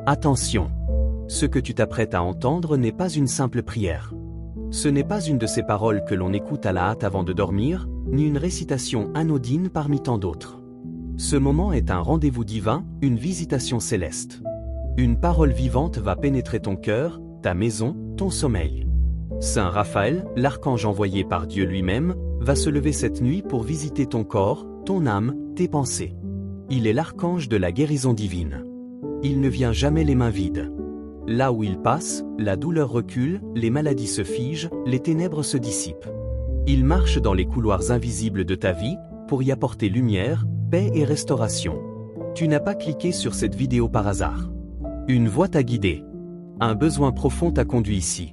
Attention! Ce que tu t'apprêtes à entendre n'est pas une simple prière. Ce n'est pas une de ces paroles que l'on écoute à la hâte avant de dormir, ni une récitation anodine parmi tant d'autres. Ce moment est un rendez-vous divin, une visitation céleste. Une parole vivante va pénétrer ton cœur, ta maison, ton sommeil. Saint Raphaël, l'archange envoyé par Dieu lui-même, va se lever cette nuit pour visiter ton corps, ton âme, tes pensées. Il est l'archange de la guérison divine. Il ne vient jamais les mains vides. Là où il passe, la douleur recule, les maladies se figent, les ténèbres se dissipent. Il marche dans les couloirs invisibles de ta vie, pour y apporter lumière, paix et restauration. Tu n'as pas cliqué sur cette vidéo par hasard. Une voix t'a guidé. Un besoin profond t'a conduit ici.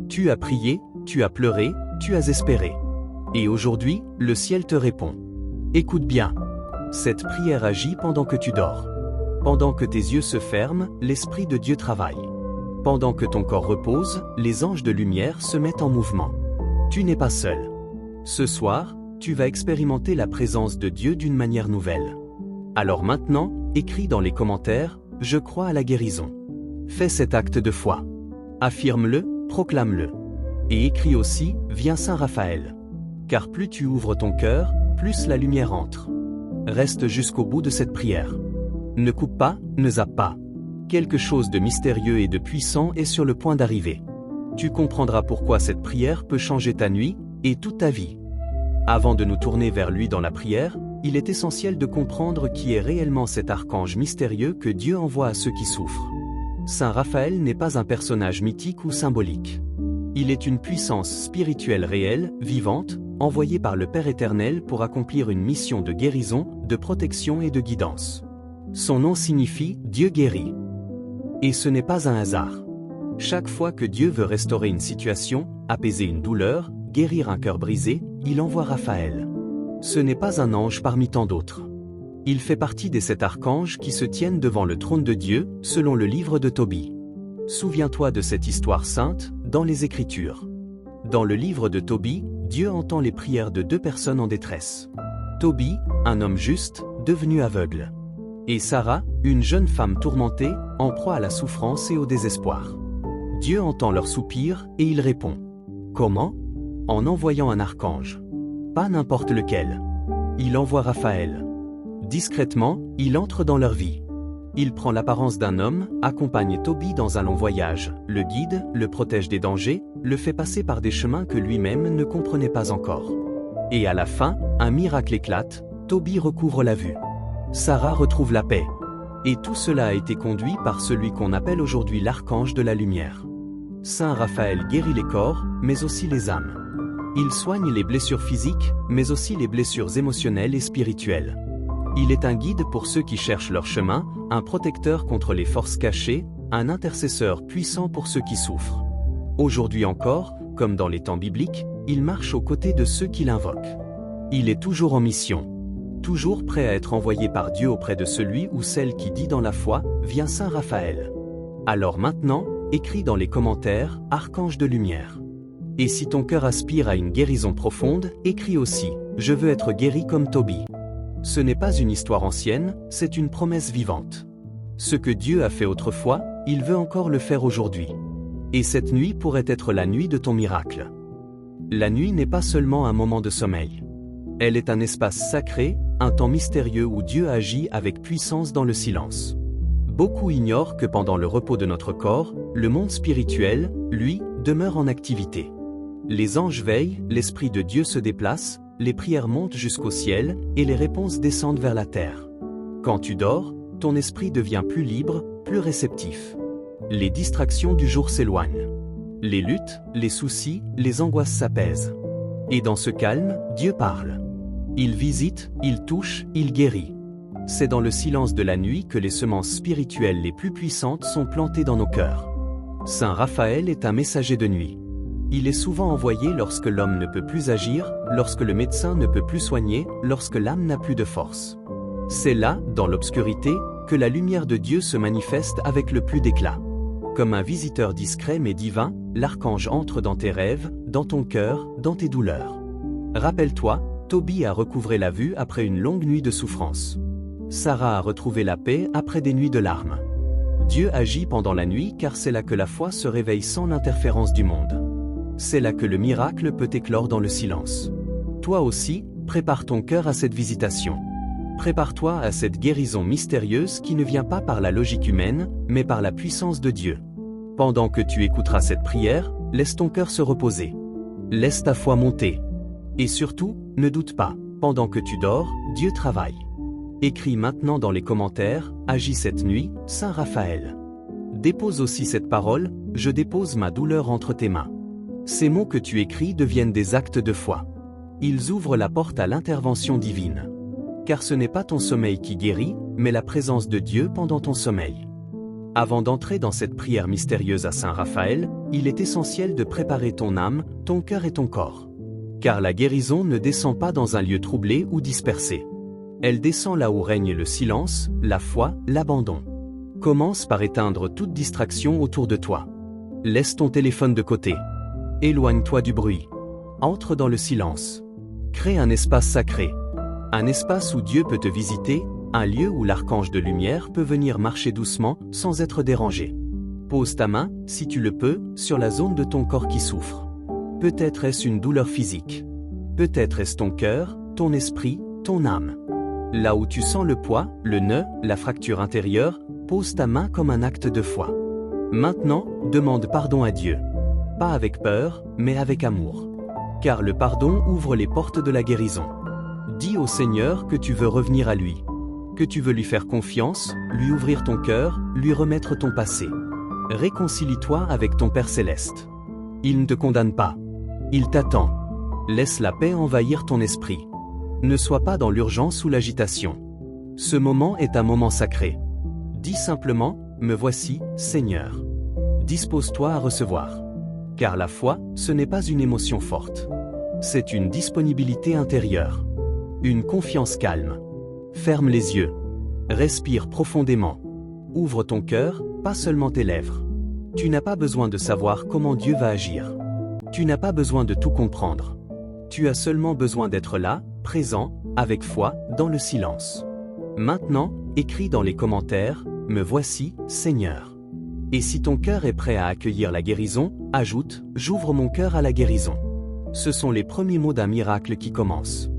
Tu as prié, tu as pleuré, tu as espéré. Et aujourd'hui, le ciel te répond. Écoute bien. Cette prière agit pendant que tu dors. Pendant que tes yeux se ferment, l'Esprit de Dieu travaille. Pendant que ton corps repose, les anges de lumière se mettent en mouvement. Tu n'es pas seul. Ce soir, tu vas expérimenter la présence de Dieu d'une manière nouvelle. Alors maintenant, écris dans les commentaires « Je crois à la guérison ». Fais cet acte de foi. Affirme-le, proclame-le. Et écris aussi « Viens Saint Raphaël ». Car plus tu ouvres ton cœur, plus la lumière entre. Reste jusqu'au bout de cette prière. Ne coupe pas, ne zappe pas. Quelque chose de mystérieux et de puissant est sur le point d'arriver. Tu comprendras pourquoi cette prière peut changer ta nuit et toute ta vie. Avant de nous tourner vers lui dans la prière, il est essentiel de comprendre qui est réellement cet archange mystérieux que Dieu envoie à ceux qui souffrent. Saint Raphaël n'est pas un personnage mythique ou symbolique. Il est une puissance spirituelle réelle, vivante, envoyée par le Père éternel pour accomplir une mission de guérison, de protection et de guidance. Son nom signifie « Dieu guérit ». Et ce n'est pas un hasard. Chaque fois que Dieu veut restaurer une situation, apaiser une douleur, guérir un cœur brisé, il envoie Raphaël. Ce n'est pas un ange parmi tant d'autres. Il fait partie des 7 archanges qui se tiennent devant le trône de Dieu, selon le livre de Tobie. Souviens-toi de cette histoire sainte, dans les Écritures. Dans le livre de Tobie, Dieu entend les prières de 2 personnes en détresse. Tobie, un homme juste, devenu aveugle. Et Sarah, une jeune femme tourmentée, en proie à la souffrance et au désespoir. Dieu entend leurs soupirs et il répond. Comment? En envoyant un archange. Pas n'importe lequel. Il envoie Raphaël. Discrètement, il entre dans leur vie. Il prend l'apparence d'un homme, accompagne Tobie dans un long voyage, le guide, le protège des dangers, le fait passer par des chemins que lui-même ne comprenait pas encore. Et à la fin, un miracle éclate, Tobie recouvre la vue. Sarah retrouve la paix. Et tout cela a été conduit par celui qu'on appelle aujourd'hui l'archange de la lumière. Saint Raphaël guérit les corps, mais aussi les âmes. Il soigne les blessures physiques, mais aussi les blessures émotionnelles et spirituelles. Il est un guide pour ceux qui cherchent leur chemin, un protecteur contre les forces cachées, un intercesseur puissant pour ceux qui souffrent. Aujourd'hui encore, comme dans les temps bibliques, il marche aux côtés de ceux qui l'invoquent. Il est toujours en mission. Toujours prêt à être envoyé par Dieu auprès de celui ou celle qui dit dans la foi « Viens Saint Raphaël ». Alors maintenant, écris dans les commentaires « Archange de lumière ». Et si ton cœur aspire à une guérison profonde, écris aussi « Je veux être guéri comme Tobie ». Ce n'est pas une histoire ancienne, c'est une promesse vivante. Ce que Dieu a fait autrefois, il veut encore le faire aujourd'hui. Et cette nuit pourrait être la nuit de ton miracle. La nuit n'est pas seulement un moment de sommeil. Elle est un espace sacré, un temps mystérieux où Dieu agit avec puissance dans le silence. Beaucoup ignorent que pendant le repos de notre corps, le monde spirituel, lui, demeure en activité. Les anges veillent, l'Esprit de Dieu se déplace, les prières montent jusqu'au ciel, et les réponses descendent vers la terre. Quand tu dors, ton esprit devient plus libre, plus réceptif. Les distractions du jour s'éloignent. Les luttes, les soucis, les angoisses s'apaisent. Et dans ce calme, Dieu parle. Il visite, il touche, il guérit. C'est dans le silence de la nuit que les semences spirituelles les plus puissantes sont plantées dans nos cœurs. Saint Raphaël est un messager de nuit. Il est souvent envoyé lorsque l'homme ne peut plus agir, lorsque le médecin ne peut plus soigner, lorsque l'âme n'a plus de force. C'est là, dans l'obscurité, que la lumière de Dieu se manifeste avec le plus d'éclat. Comme un visiteur discret mais divin, l'archange entre dans tes rêves, dans ton cœur, dans tes douleurs. Rappelle-toi, Tobie a recouvré la vue après une longue nuit de souffrance. Sarah a retrouvé la paix après des nuits de larmes. Dieu agit pendant la nuit car c'est là que la foi se réveille sans l'interférence du monde. C'est là que le miracle peut éclore dans le silence. Toi aussi, prépare ton cœur à cette visitation. Prépare-toi à cette guérison mystérieuse qui ne vient pas par la logique humaine, mais par la puissance de Dieu. Pendant que tu écouteras cette prière, laisse ton cœur se reposer. Laisse ta foi monter. Et surtout, ne doute pas, pendant que tu dors, Dieu travaille. Écris maintenant dans les commentaires, agis cette nuit, Saint Raphaël. Dépose aussi cette parole, je dépose ma douleur entre tes mains. Ces mots que tu écris deviennent des actes de foi. Ils ouvrent la porte à l'intervention divine. Car ce n'est pas ton sommeil qui guérit, mais la présence de Dieu pendant ton sommeil. Avant d'entrer dans cette prière mystérieuse à Saint Raphaël, il est essentiel de préparer ton âme, ton cœur et ton corps. Car la guérison ne descend pas dans un lieu troublé ou dispersé. Elle descend là où règne le silence, la foi, l'abandon. Commence par éteindre toute distraction autour de toi. Laisse ton téléphone de côté. Éloigne-toi du bruit. Entre dans le silence. Crée un espace sacré. Un espace où Dieu peut te visiter, un lieu où l'archange de lumière peut venir marcher doucement, sans être dérangé. Pose ta main, si tu le peux, sur la zone de ton corps qui souffre. Peut-être est-ce une douleur physique. Peut-être est-ce ton cœur, ton esprit, ton âme. Là où tu sens le poids, le nœud, la fracture intérieure, pose ta main comme un acte de foi. Maintenant, demande pardon à Dieu. Pas avec peur, mais avec amour. Car le pardon ouvre les portes de la guérison. Dis au Seigneur que tu veux revenir à lui. Que tu veux lui faire confiance, lui ouvrir ton cœur, lui remettre ton passé. Réconcilie-toi avec ton Père Céleste. Il ne te condamne pas. Il t'attend. Laisse la paix envahir ton esprit. Ne sois pas dans l'urgence ou l'agitation. Ce moment est un moment sacré. Dis simplement, me voici, Seigneur. Dispose-toi à recevoir. Car la foi, ce n'est pas une émotion forte. C'est une disponibilité intérieure. Une confiance calme. Ferme les yeux. Respire profondément. Ouvre ton cœur, pas seulement tes lèvres. Tu n'as pas besoin de savoir comment Dieu va agir. Tu n'as pas besoin de tout comprendre. Tu as seulement besoin d'être là, présent, avec foi, dans le silence. Maintenant, écris dans les commentaires, me voici, Seigneur. Et si ton cœur est prêt à accueillir la guérison, ajoute, j'ouvre mon cœur à la guérison. Ce sont les premiers mots d'un miracle qui commence.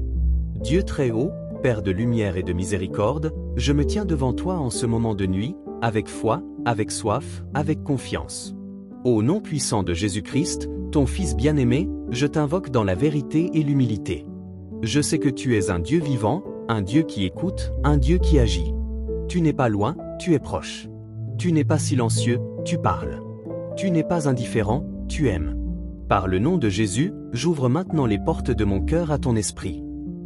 Dieu très haut, Père de lumière et de miséricorde, je me tiens devant toi en ce moment de nuit, avec foi, avec soif, avec confiance. Au nom puissant de Jésus-Christ, ton Fils bien-aimé, je t'invoque dans la vérité et l'humilité. Je sais que tu es un Dieu vivant, un Dieu qui écoute, un Dieu qui agit. Tu n'es pas loin, tu es proche. Tu n'es pas silencieux, tu parles. Tu n'es pas indifférent, tu aimes. Par le nom de Jésus, j'ouvre maintenant les portes de mon cœur à ton esprit.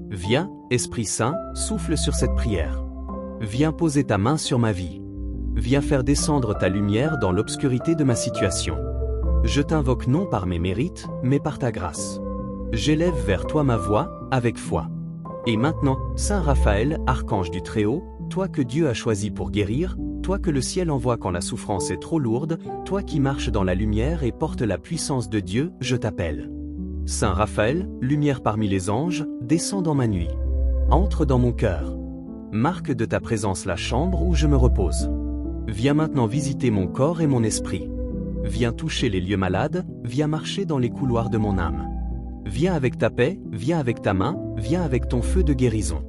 Viens, Esprit Saint, souffle sur cette prière. Viens poser ta main sur ma vie. Viens faire descendre ta lumière dans l'obscurité de ma situation. Je t'invoque non par mes mérites, mais par ta grâce. J'élève vers toi ma voix, avec foi. Et maintenant, Saint Raphaël, archange du Très-Haut, toi que Dieu a choisi pour guérir, toi que le ciel envoie quand la souffrance est trop lourde, toi qui marches dans la lumière et portes la puissance de Dieu, je t'appelle. Saint Raphaël, lumière parmi les anges, descends dans ma nuit. Entre dans mon cœur. Marque de ta présence la chambre où je me repose. Viens maintenant visiter mon corps et mon esprit. Viens toucher les lieux malades, viens marcher dans les couloirs de mon âme. Viens avec ta paix, viens avec ta main, viens avec ton feu de guérison.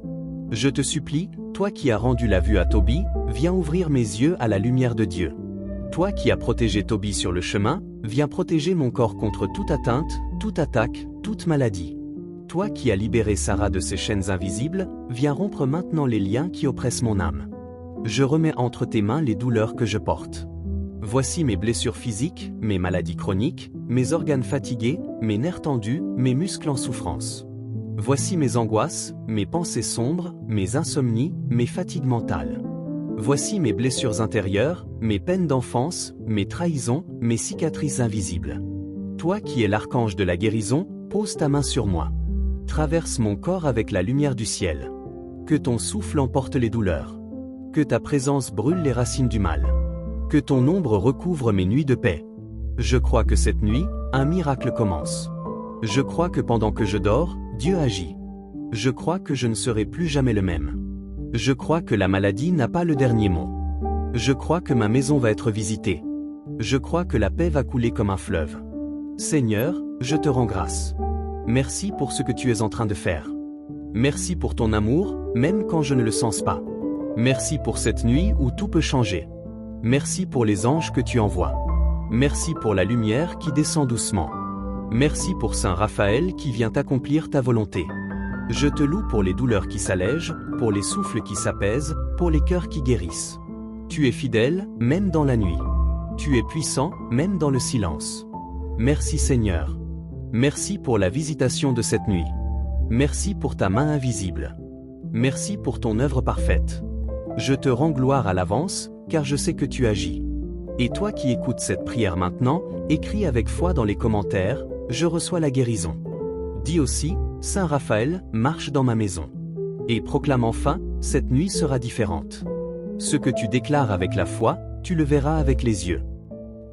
Je te supplie, toi qui as rendu la vue à Tobie, viens ouvrir mes yeux à la lumière de Dieu. Toi qui as protégé Tobie sur le chemin, viens protéger mon corps contre toute atteinte, toute attaque, toute maladie. Toi qui as libéré Sarah de ses chaînes invisibles, viens rompre maintenant les liens qui oppressent mon âme. Je remets entre tes mains les douleurs que je porte. Voici mes blessures physiques, mes maladies chroniques, mes organes fatigués, mes nerfs tendus, mes muscles en souffrance. Voici mes angoisses, mes pensées sombres, mes insomnies, mes fatigues mentales. Voici mes blessures intérieures, mes peines d'enfance, mes trahisons, mes cicatrices invisibles. Toi qui es l'archange de la guérison, pose ta main sur moi. Traverse mon corps avec la lumière du ciel. Que ton souffle emporte les douleurs. Que ta présence brûle les racines du mal. Que ton ombre recouvre mes nuits de paix. Je crois que cette nuit, un miracle commence. Je crois que pendant que je dors, Dieu agit. Je crois que je ne serai plus jamais le même. Je crois que la maladie n'a pas le dernier mot. Je crois que ma maison va être visitée. Je crois que la paix va couler comme un fleuve. Seigneur, je te rends grâce. Merci pour ce que tu es en train de faire. Merci pour ton amour, même quand je ne le sens pas. Merci pour cette nuit où tout peut changer. Merci pour les anges que tu envoies. Merci pour la lumière qui descend doucement. Merci pour Saint Raphaël qui vient accomplir ta volonté. Je te loue pour les douleurs qui s'allègent, pour les souffles qui s'apaisent, pour les cœurs qui guérissent. Tu es fidèle, même dans la nuit. Tu es puissant, même dans le silence. Merci Seigneur. Merci pour la visitation de cette nuit. Merci pour ta main invisible. Merci pour ton œuvre parfaite. Je te rends gloire à l'avance, car je sais que tu agis. Et toi qui écoutes cette prière maintenant, écris avec foi dans les commentaires, je reçois la guérison. Dis aussi, Saint Raphaël, marche dans ma maison. Et proclame enfin, cette nuit sera différente. Ce que tu déclares avec la foi, tu le verras avec les yeux.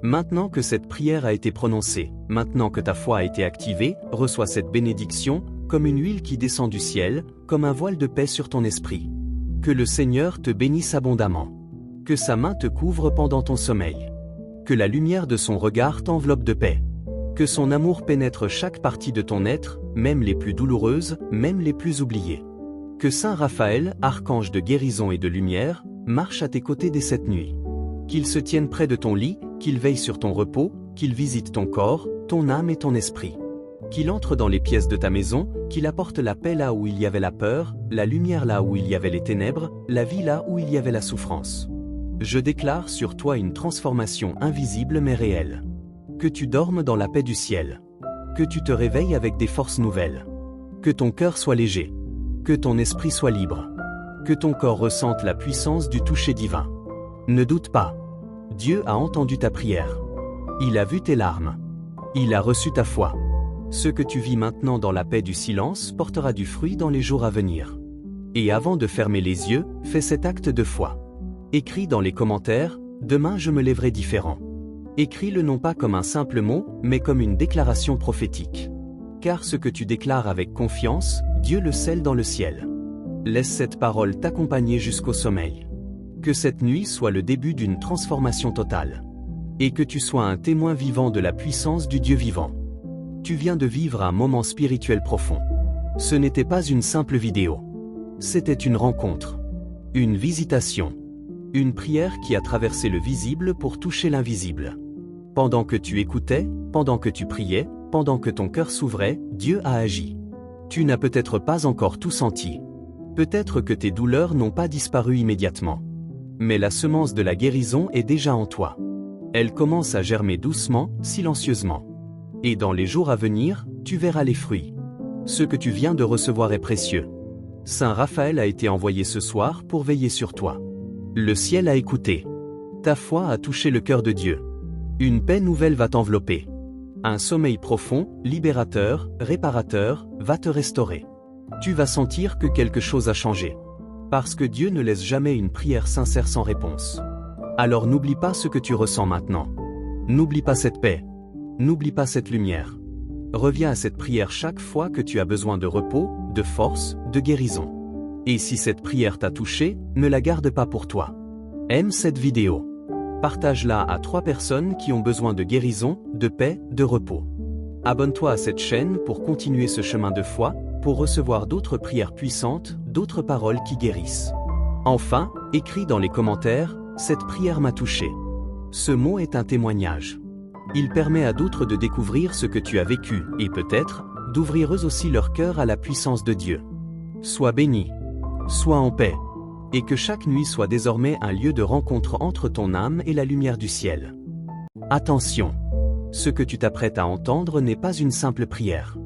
Maintenant que cette prière a été prononcée, maintenant que ta foi a été activée, reçois cette bénédiction, comme une huile qui descend du ciel, comme un voile de paix sur ton esprit. Que le Seigneur te bénisse abondamment. Que sa main te couvre pendant ton sommeil. Que la lumière de son regard t'enveloppe de paix. Que son amour pénètre chaque partie de ton être, même les plus douloureuses, même les plus oubliées. Que Saint Raphaël, archange de guérison et de lumière, marche à tes côtés dès cette nuit. Qu'il se tienne près de ton lit, qu'il veille sur ton repos, qu'il visite ton corps, ton âme et ton esprit. Qu'il entre dans les pièces de ta maison, qu'il apporte la paix là où il y avait la peur, la lumière là où il y avait les ténèbres, la vie là où il y avait la souffrance. Je déclare sur toi une transformation invisible mais réelle. Que tu dormes dans la paix du ciel. Que tu te réveilles avec des forces nouvelles. Que ton cœur soit léger. Que ton esprit soit libre. Que ton corps ressente la puissance du toucher divin. Ne doute pas. Dieu a entendu ta prière. Il a vu tes larmes. Il a reçu ta foi. Ce que tu vis maintenant dans la paix du silence portera du fruit dans les jours à venir. Et avant de fermer les yeux, fais cet acte de foi. Écris dans les commentaires, demain je me lèverai différent. Écris-le non pas comme un simple mot, mais comme une déclaration prophétique. Car ce que tu déclares avec confiance, Dieu le scelle dans le ciel. Laisse cette parole t'accompagner jusqu'au sommeil. Que cette nuit soit le début d'une transformation totale. Et que tu sois un témoin vivant de la puissance du Dieu vivant. Tu viens de vivre un moment spirituel profond. Ce n'était pas une simple vidéo. C'était une rencontre. Une visitation. Une prière qui a traversé le visible pour toucher l'invisible. Pendant que tu écoutais, pendant que tu priais, pendant que ton cœur s'ouvrait, Dieu a agi. Tu n'as peut-être pas encore tout senti. Peut-être que tes douleurs n'ont pas disparu immédiatement. Mais la semence de la guérison est déjà en toi. Elle commence à germer doucement, silencieusement. Et dans les jours à venir, tu verras les fruits. Ce que tu viens de recevoir est précieux. Saint Raphaël a été envoyé ce soir pour veiller sur toi. Le ciel a écouté. Ta foi a touché le cœur de Dieu. Une paix nouvelle va t'envelopper. Un sommeil profond, libérateur, réparateur, va te restaurer. Tu vas sentir que quelque chose a changé. Parce que Dieu ne laisse jamais une prière sincère sans réponse. Alors n'oublie pas ce que tu ressens maintenant. N'oublie pas cette paix. N'oublie pas cette lumière. Reviens à cette prière chaque fois que tu as besoin de repos, de force, de guérison. Et si cette prière t'a touché, ne la garde pas pour toi. Aime cette vidéo. Partage-la à 3 personnes qui ont besoin de guérison, de paix, de repos. Abonne-toi à cette chaîne pour continuer ce chemin de foi, pour recevoir d'autres prières puissantes, d'autres paroles qui guérissent. Enfin, écris dans les commentaires, cette prière m'a touché. Ce mot est un témoignage. Il permet à d'autres de découvrir ce que tu as vécu et peut-être, d'ouvrir eux aussi leur cœur à la puissance de Dieu. Sois béni. Sois en paix. Et que chaque nuit soit désormais un lieu de rencontre entre ton âme et la lumière du ciel. Attention. Ce que tu t'apprêtes à entendre n'est pas une simple prière.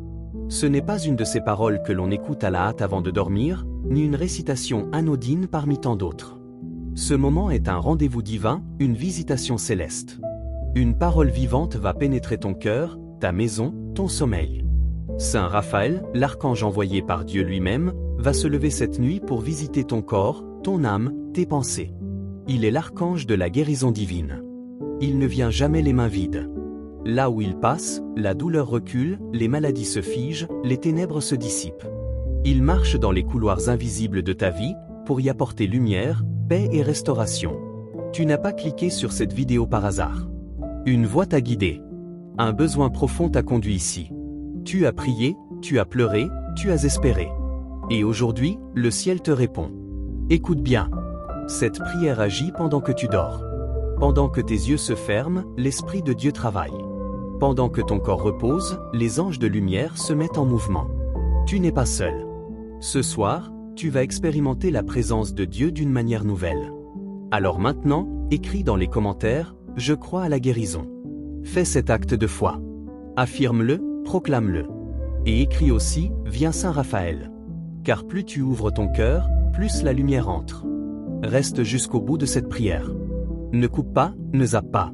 Ce n'est pas une de ces paroles que l'on écoute à la hâte avant de dormir, ni une récitation anodine parmi tant d'autres. Ce moment est un rendez-vous divin, une visitation céleste. Une parole vivante va pénétrer ton cœur, ta maison, ton sommeil. Saint Raphaël, l'archange envoyé par Dieu lui-même, va se lever cette nuit pour visiter ton corps, ton âme, tes pensées. Il est l'archange de la guérison divine. Il ne vient jamais les mains vides. Là où il passe, la douleur recule, les maladies se figent, les ténèbres se dissipent. Il marche dans les couloirs invisibles de ta vie, pour y apporter lumière, paix et restauration. Tu n'as pas cliqué sur cette vidéo par hasard. Une voix t'a guidé. Un besoin profond t'a conduit ici. Tu as prié, tu as pleuré, tu as espéré. Et aujourd'hui, le ciel te répond. Écoute bien. Cette prière agit pendant que tu dors. Pendant que tes yeux se ferment, l'Esprit de Dieu travaille. Pendant que ton corps repose, les anges de lumière se mettent en mouvement. Tu n'es pas seul. Ce soir, tu vas expérimenter la présence de Dieu d'une manière nouvelle. Alors maintenant, écris dans les commentaires « Je crois à la guérison ». Fais cet acte de foi. Affirme-le, proclame-le. Et écris aussi « Viens Saint Raphaël ». Car plus tu ouvres ton cœur, plus la lumière entre. Reste jusqu'au bout de cette prière. Ne coupe pas, ne zappe pas.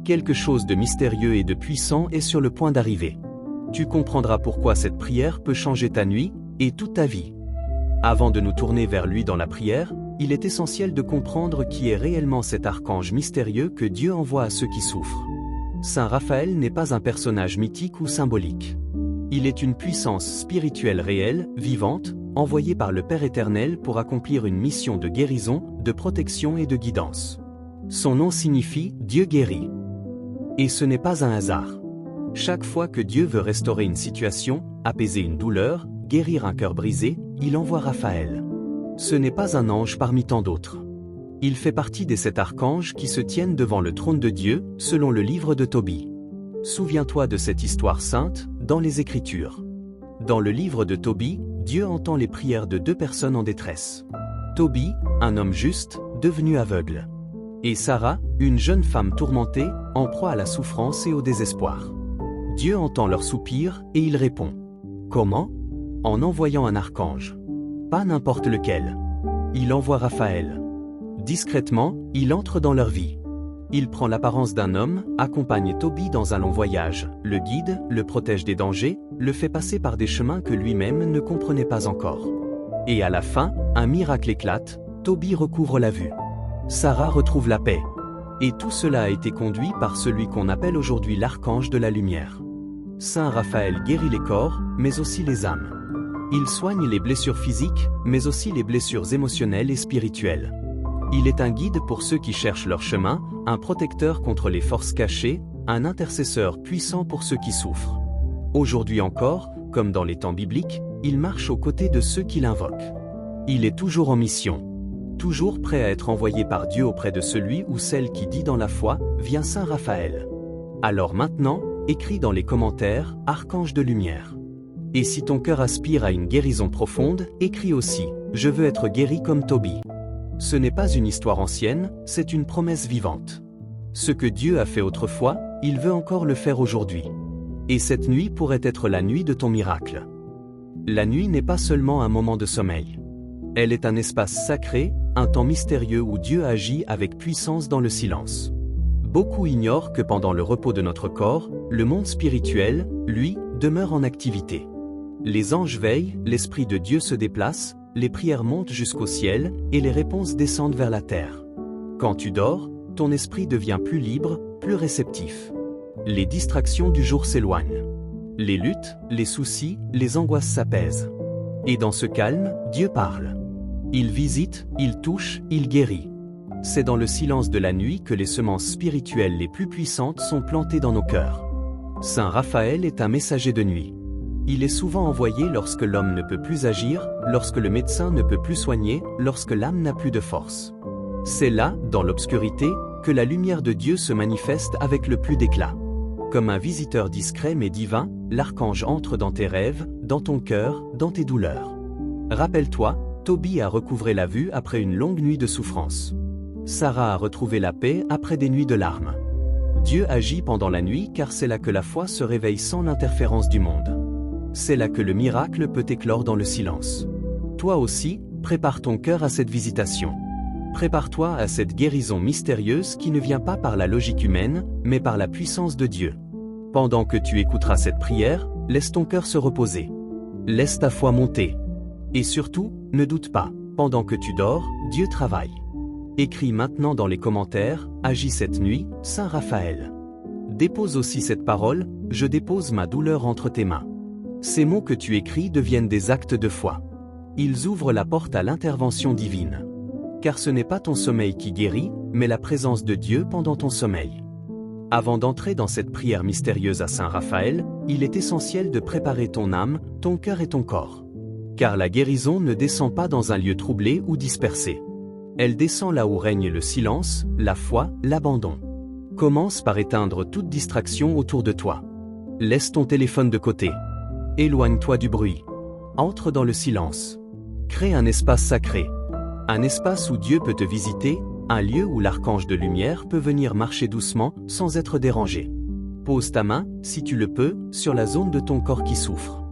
Quelque chose de mystérieux et de puissant est sur le point d'arriver. Tu comprendras pourquoi cette prière peut changer ta nuit et toute ta vie. Avant de nous tourner vers lui dans la prière, il est essentiel de comprendre qui est réellement cet archange mystérieux que Dieu envoie à ceux qui souffrent. Saint Raphaël n'est pas un personnage mythique ou symbolique. Il est une puissance spirituelle réelle, vivante, envoyée par le Père éternel pour accomplir une mission de guérison, de protection et de guidance. Son nom signifie « Dieu guérit ». Et ce n'est pas un hasard. Chaque fois que Dieu veut restaurer une situation, apaiser une douleur, guérir un cœur brisé, il envoie Raphaël. Ce n'est pas un ange parmi tant d'autres. Il fait partie des 7 archanges qui se tiennent devant le trône de Dieu, selon le livre de Tobie. Souviens-toi de cette histoire sainte, dans les Écritures. Dans le livre de Tobie, Dieu entend les prières de 2 personnes en détresse. Tobie, un homme juste, devenu aveugle. Et Sarah, une jeune femme tourmentée, en proie à la souffrance et au désespoir. Dieu entend leurs soupirs et il répond. Comment ? En envoyant un archange. Pas n'importe lequel. Il envoie Raphaël. Discrètement, il entre dans leur vie. Il prend l'apparence d'un homme, accompagne Tobie dans un long voyage, le guide, le protège des dangers, le fait passer par des chemins que lui-même ne comprenait pas encore. Et à la fin, un miracle éclate, Tobie recouvre la vue. Sarah retrouve la paix. Et tout cela a été conduit par celui qu'on appelle aujourd'hui l'archange de la lumière. Saint Raphaël guérit les corps, mais aussi les âmes. Il soigne les blessures physiques, mais aussi les blessures émotionnelles et spirituelles. Il est un guide pour ceux qui cherchent leur chemin, un protecteur contre les forces cachées, un intercesseur puissant pour ceux qui souffrent. Aujourd'hui encore, comme dans les temps bibliques, il marche aux côtés de ceux qui l'invoquent. Il est toujours en mission. Toujours prêt à être envoyé par Dieu auprès de celui ou celle qui dit dans la foi « Viens Saint Raphaël ». Alors maintenant, écris dans les commentaires « Archange de lumière ». Et si ton cœur aspire à une guérison profonde, écris aussi « Je veux être guéri comme Tobie ». Ce n'est pas une histoire ancienne, c'est une promesse vivante. Ce que Dieu a fait autrefois, il veut encore le faire aujourd'hui. Et cette nuit pourrait être la nuit de ton miracle. La nuit n'est pas seulement un moment de sommeil. Elle est un espace sacré, un temps mystérieux où Dieu agit avec puissance dans le silence. Beaucoup ignorent que pendant le repos de notre corps, le monde spirituel, lui, demeure en activité. Les anges veillent, l'Esprit de Dieu se déplace, les prières montent jusqu'au ciel, et les réponses descendent vers la terre. Quand tu dors, ton esprit devient plus libre, plus réceptif. Les distractions du jour s'éloignent. Les luttes, les soucis, les angoisses s'apaisent. Et dans ce calme, Dieu parle. Il visite, il touche, il guérit. C'est dans le silence de la nuit que les semences spirituelles les plus puissantes sont plantées dans nos cœurs. Saint Raphaël est un messager de nuit. Il est souvent envoyé lorsque l'homme ne peut plus agir, lorsque le médecin ne peut plus soigner, lorsque l'âme n'a plus de force. C'est là, dans l'obscurité, que la lumière de Dieu se manifeste avec le plus d'éclat. Comme un visiteur discret mais divin, l'archange entre dans tes rêves, dans ton cœur, dans tes douleurs. Rappelle-toi, Tobie a recouvré la vue après une longue nuit de souffrance. Sarah a retrouvé la paix après des nuits de larmes. Dieu agit pendant la nuit car c'est là que la foi se réveille sans l'interférence du monde. C'est là que le miracle peut éclore dans le silence. Toi aussi, prépare ton cœur à cette visitation. Prépare-toi à cette guérison mystérieuse qui ne vient pas par la logique humaine, mais par la puissance de Dieu. Pendant que tu écouteras cette prière, laisse ton cœur se reposer. Laisse ta foi monter. Et surtout, ne doute pas, pendant que tu dors, Dieu travaille. Écris maintenant dans les commentaires, agis cette nuit, Saint Raphaël. Dépose aussi cette parole, je dépose ma douleur entre tes mains. Ces mots que tu écris deviennent des actes de foi. Ils ouvrent la porte à l'intervention divine. car ce n'est pas ton sommeil qui guérit, mais la présence de Dieu pendant ton sommeil. Avant d'entrer dans cette prière mystérieuse à Saint Raphaël, il est essentiel de préparer ton âme, ton cœur et ton corps. Car la guérison ne descend pas dans un lieu troublé ou dispersé. Elle descend là où règne le silence, la foi, l'abandon. Commence par éteindre toute distraction autour de toi. Laisse ton téléphone de côté. Éloigne-toi du bruit. Entre dans le silence. Crée un espace sacré. Un espace où Dieu peut te visiter, un lieu où l'archange de lumière peut venir marcher doucement, sans être dérangé. Pose ta main, si tu le peux, sur la zone de ton corps qui souffre.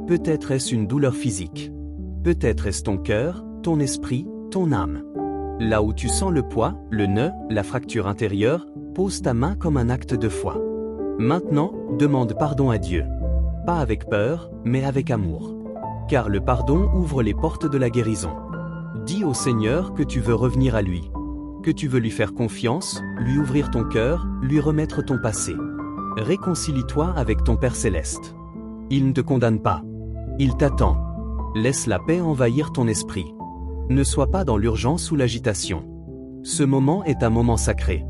Peut-être est-ce une douleur physique. Peut-être est-ce ton cœur, ton esprit, ton âme. Là où tu sens le poids, le nœud, la fracture intérieure, pose ta main comme un acte de foi. Maintenant, demande pardon à Dieu. Pas avec peur, mais avec amour. Car le pardon ouvre les portes de la guérison. Dis au Seigneur que tu veux revenir à lui. Que tu veux lui faire confiance, lui ouvrir ton cœur, lui remettre ton passé. Réconcilie-toi avec ton Père Céleste. Il ne te condamne pas. Il t'attend. Laisse la paix envahir ton esprit. Ne sois pas dans l'urgence ou l'agitation. Ce moment est un moment sacré.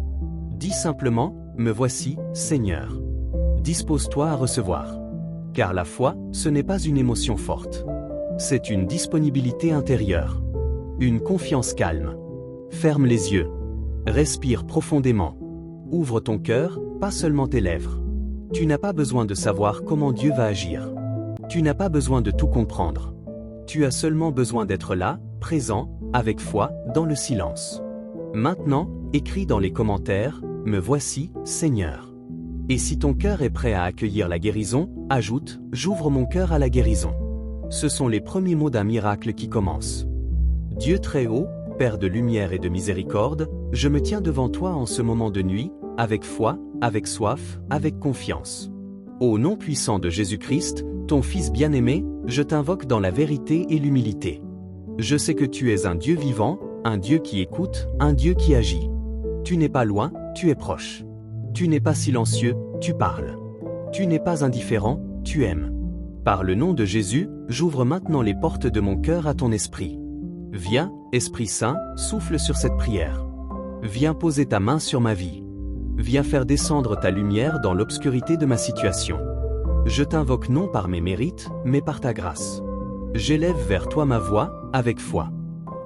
Dis simplement, me voici, Seigneur. Dispose-toi à recevoir. Car la foi, ce n'est pas une émotion forte. C'est une disponibilité intérieure. Une confiance calme. Ferme les yeux. Respire profondément. Ouvre ton cœur, pas seulement tes lèvres. Tu n'as pas besoin de savoir comment Dieu va agir. Tu n'as pas besoin de tout comprendre. Tu as seulement besoin d'être là, présent, avec foi, dans le silence. Maintenant, écris dans les commentaires, « Me voici, Seigneur ». Et si ton cœur est prêt à accueillir la guérison, ajoute « J'ouvre mon cœur à la guérison ». Ce sont les premiers mots d'un miracle qui commence. Dieu très haut, Père de lumière et de miséricorde, je me tiens devant toi en ce moment de nuit, avec foi, avec soif, avec confiance. Au nom puissant de Jésus-Christ, ton Fils bien-aimé, je t'invoque dans la vérité et l'humilité. Je sais que tu es un Dieu vivant, un Dieu qui écoute, un Dieu qui agit. Tu n'es pas loin, tu es proche. Tu n'es pas silencieux, tu parles. Tu n'es pas indifférent, tu aimes. Par le nom de Jésus, j'ouvre maintenant les portes de mon cœur à ton esprit. Viens, Esprit Saint, souffle sur cette prière. Viens poser ta main sur ma vie. Viens faire descendre ta lumière dans l'obscurité de ma situation. Je t'invoque non par mes mérites, mais par ta grâce. J'élève vers toi ma voix, avec foi.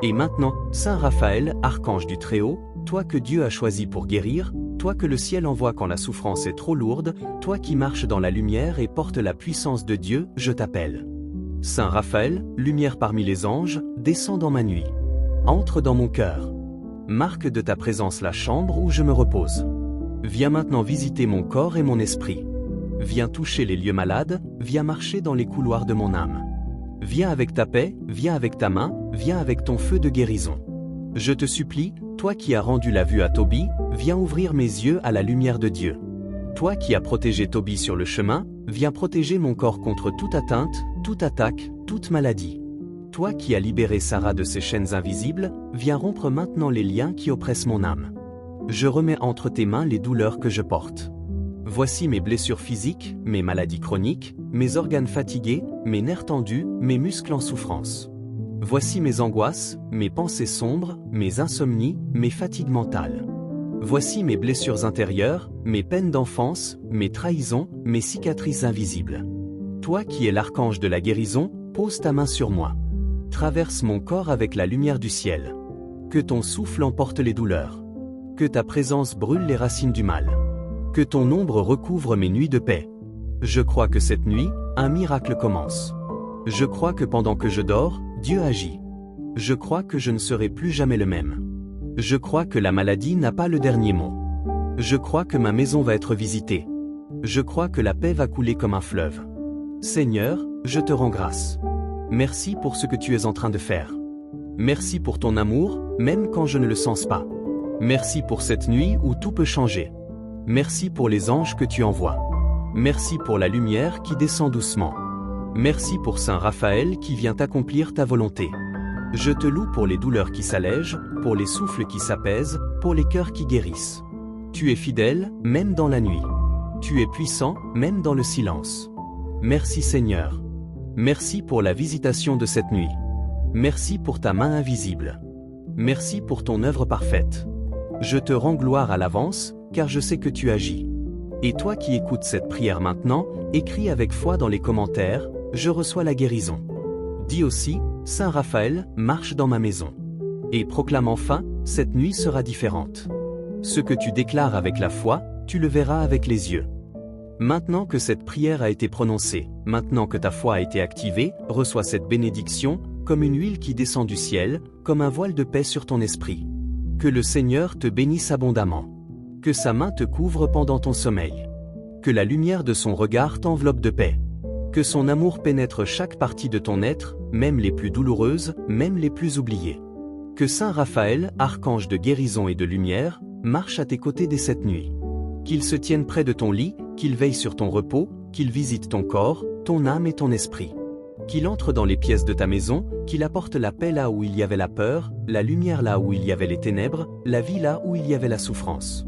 Et maintenant, Saint Raphaël, archange du Très-Haut, toi que Dieu a choisi pour guérir, toi que le ciel envoie quand la souffrance est trop lourde, toi qui marches dans la lumière et portes la puissance de Dieu, je t'appelle. Saint Raphaël, lumière parmi les anges, descends dans ma nuit. Entre dans mon cœur. Marque de ta présence la chambre où je me repose. Viens maintenant visiter mon corps et mon esprit. Viens toucher les lieux malades, viens marcher dans les couloirs de mon âme. Viens avec ta paix, viens avec ta main, viens avec ton feu de guérison. Je te supplie, toi qui as rendu la vue à Tobie, viens ouvrir mes yeux à la lumière de Dieu. Toi qui as protégé Tobie sur le chemin, viens protéger mon corps contre toute atteinte, toute attaque, toute maladie. Toi qui as libéré Sarah de ses chaînes invisibles, viens rompre maintenant les liens qui oppressent mon âme. Je remets entre tes mains les douleurs que je porte. Voici mes blessures physiques, mes maladies chroniques, mes organes fatigués, mes nerfs tendus, mes muscles en souffrance. Voici mes angoisses, mes pensées sombres, mes insomnies, mes fatigues mentales. Voici mes blessures intérieures, mes peines d'enfance, mes trahisons, mes cicatrices invisibles. Toi qui es l'archange de la guérison, pose ta main sur moi. Traverse mon corps avec la lumière du ciel. Que ton souffle emporte les douleurs. Que ta présence brûle les racines du mal. Que ton ombre recouvre mes nuits de paix. Je crois que cette nuit, un miracle commence. Je crois que pendant que je dors, Dieu agit. Je crois que je ne serai plus jamais le même. Je crois que la maladie n'a pas le dernier mot. Je crois que ma maison va être visitée. Je crois que la paix va couler comme un fleuve. Seigneur, je te rends grâce. Merci pour ce que tu es en train de faire. Merci pour ton amour, même quand je ne le sens pas. Merci pour cette nuit où tout peut changer. Merci pour les anges que tu envoies. Merci pour la lumière qui descend doucement. Merci pour Saint Raphaël qui vient accomplir ta volonté. Je te loue pour les douleurs qui s'allègent, pour les souffles qui s'apaisent, pour les cœurs qui guérissent. Tu es fidèle, même dans la nuit. Tu es puissant, même dans le silence. Merci Seigneur. Merci pour la visitation de cette nuit. Merci pour ta main invisible. Merci pour ton œuvre parfaite. Je te rends gloire à l'avance, car je sais que tu agis. Et toi qui écoutes cette prière maintenant, écris avec foi dans les commentaires, je reçois la guérison. Dis aussi, Saint Raphaël, marche dans ma maison. Et proclame enfin, cette nuit sera différente. Ce que tu déclares avec la foi, tu le verras avec les yeux. Maintenant que cette prière a été prononcée, maintenant que ta foi a été activée, reçois cette bénédiction, comme une huile qui descend du ciel, comme un voile de paix sur ton esprit. Que le Seigneur te bénisse abondamment. Que sa main te couvre pendant ton sommeil. Que la lumière de son regard t'enveloppe de paix. Que son amour pénètre chaque partie de ton être, même les plus douloureuses, même les plus oubliées. Que Saint Raphaël, archange de guérison et de lumière, marche à tes côtés dès cette nuit. Qu'il se tienne près de ton lit, qu'il veille sur ton repos, qu'il visite ton corps, ton âme et ton esprit. Qu'il entre dans les pièces de ta maison, qu'il apporte la paix là où il y avait la peur, la lumière là où il y avait les ténèbres, la vie là où il y avait la souffrance.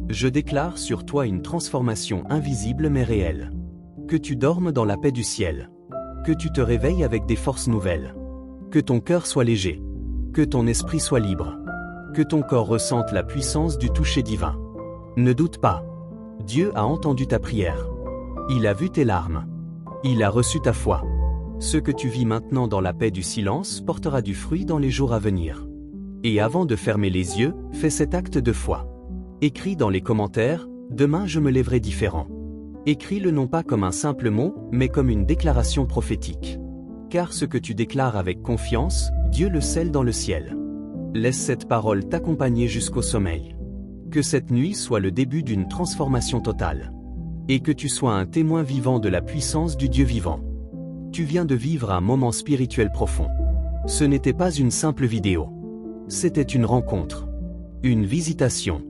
Je déclare sur toi une transformation invisible mais réelle. Que tu dormes dans la paix du ciel. Que tu te réveilles avec des forces nouvelles. Que ton cœur soit léger. Que ton esprit soit libre. Que ton corps ressente la puissance du toucher divin. Ne doute pas. Dieu a entendu ta prière. Il a vu tes larmes. Il a reçu ta foi. Ce que tu vis maintenant dans la paix du silence portera du fruit dans les jours à venir. Et avant de fermer les yeux, fais cet acte de foi. Écris dans les commentaires, demain je me lèverai différent. Écris-le non pas comme un simple mot, mais comme une déclaration prophétique. Car ce que tu déclares avec confiance, Dieu le scelle dans le ciel. Laisse cette parole t'accompagner jusqu'au sommeil. Que cette nuit soit le début d'une transformation totale. Et que tu sois un témoin vivant de la puissance du Dieu vivant. Tu viens de vivre un moment spirituel profond. Ce n'était pas une simple vidéo. C'était une rencontre. Une visitation.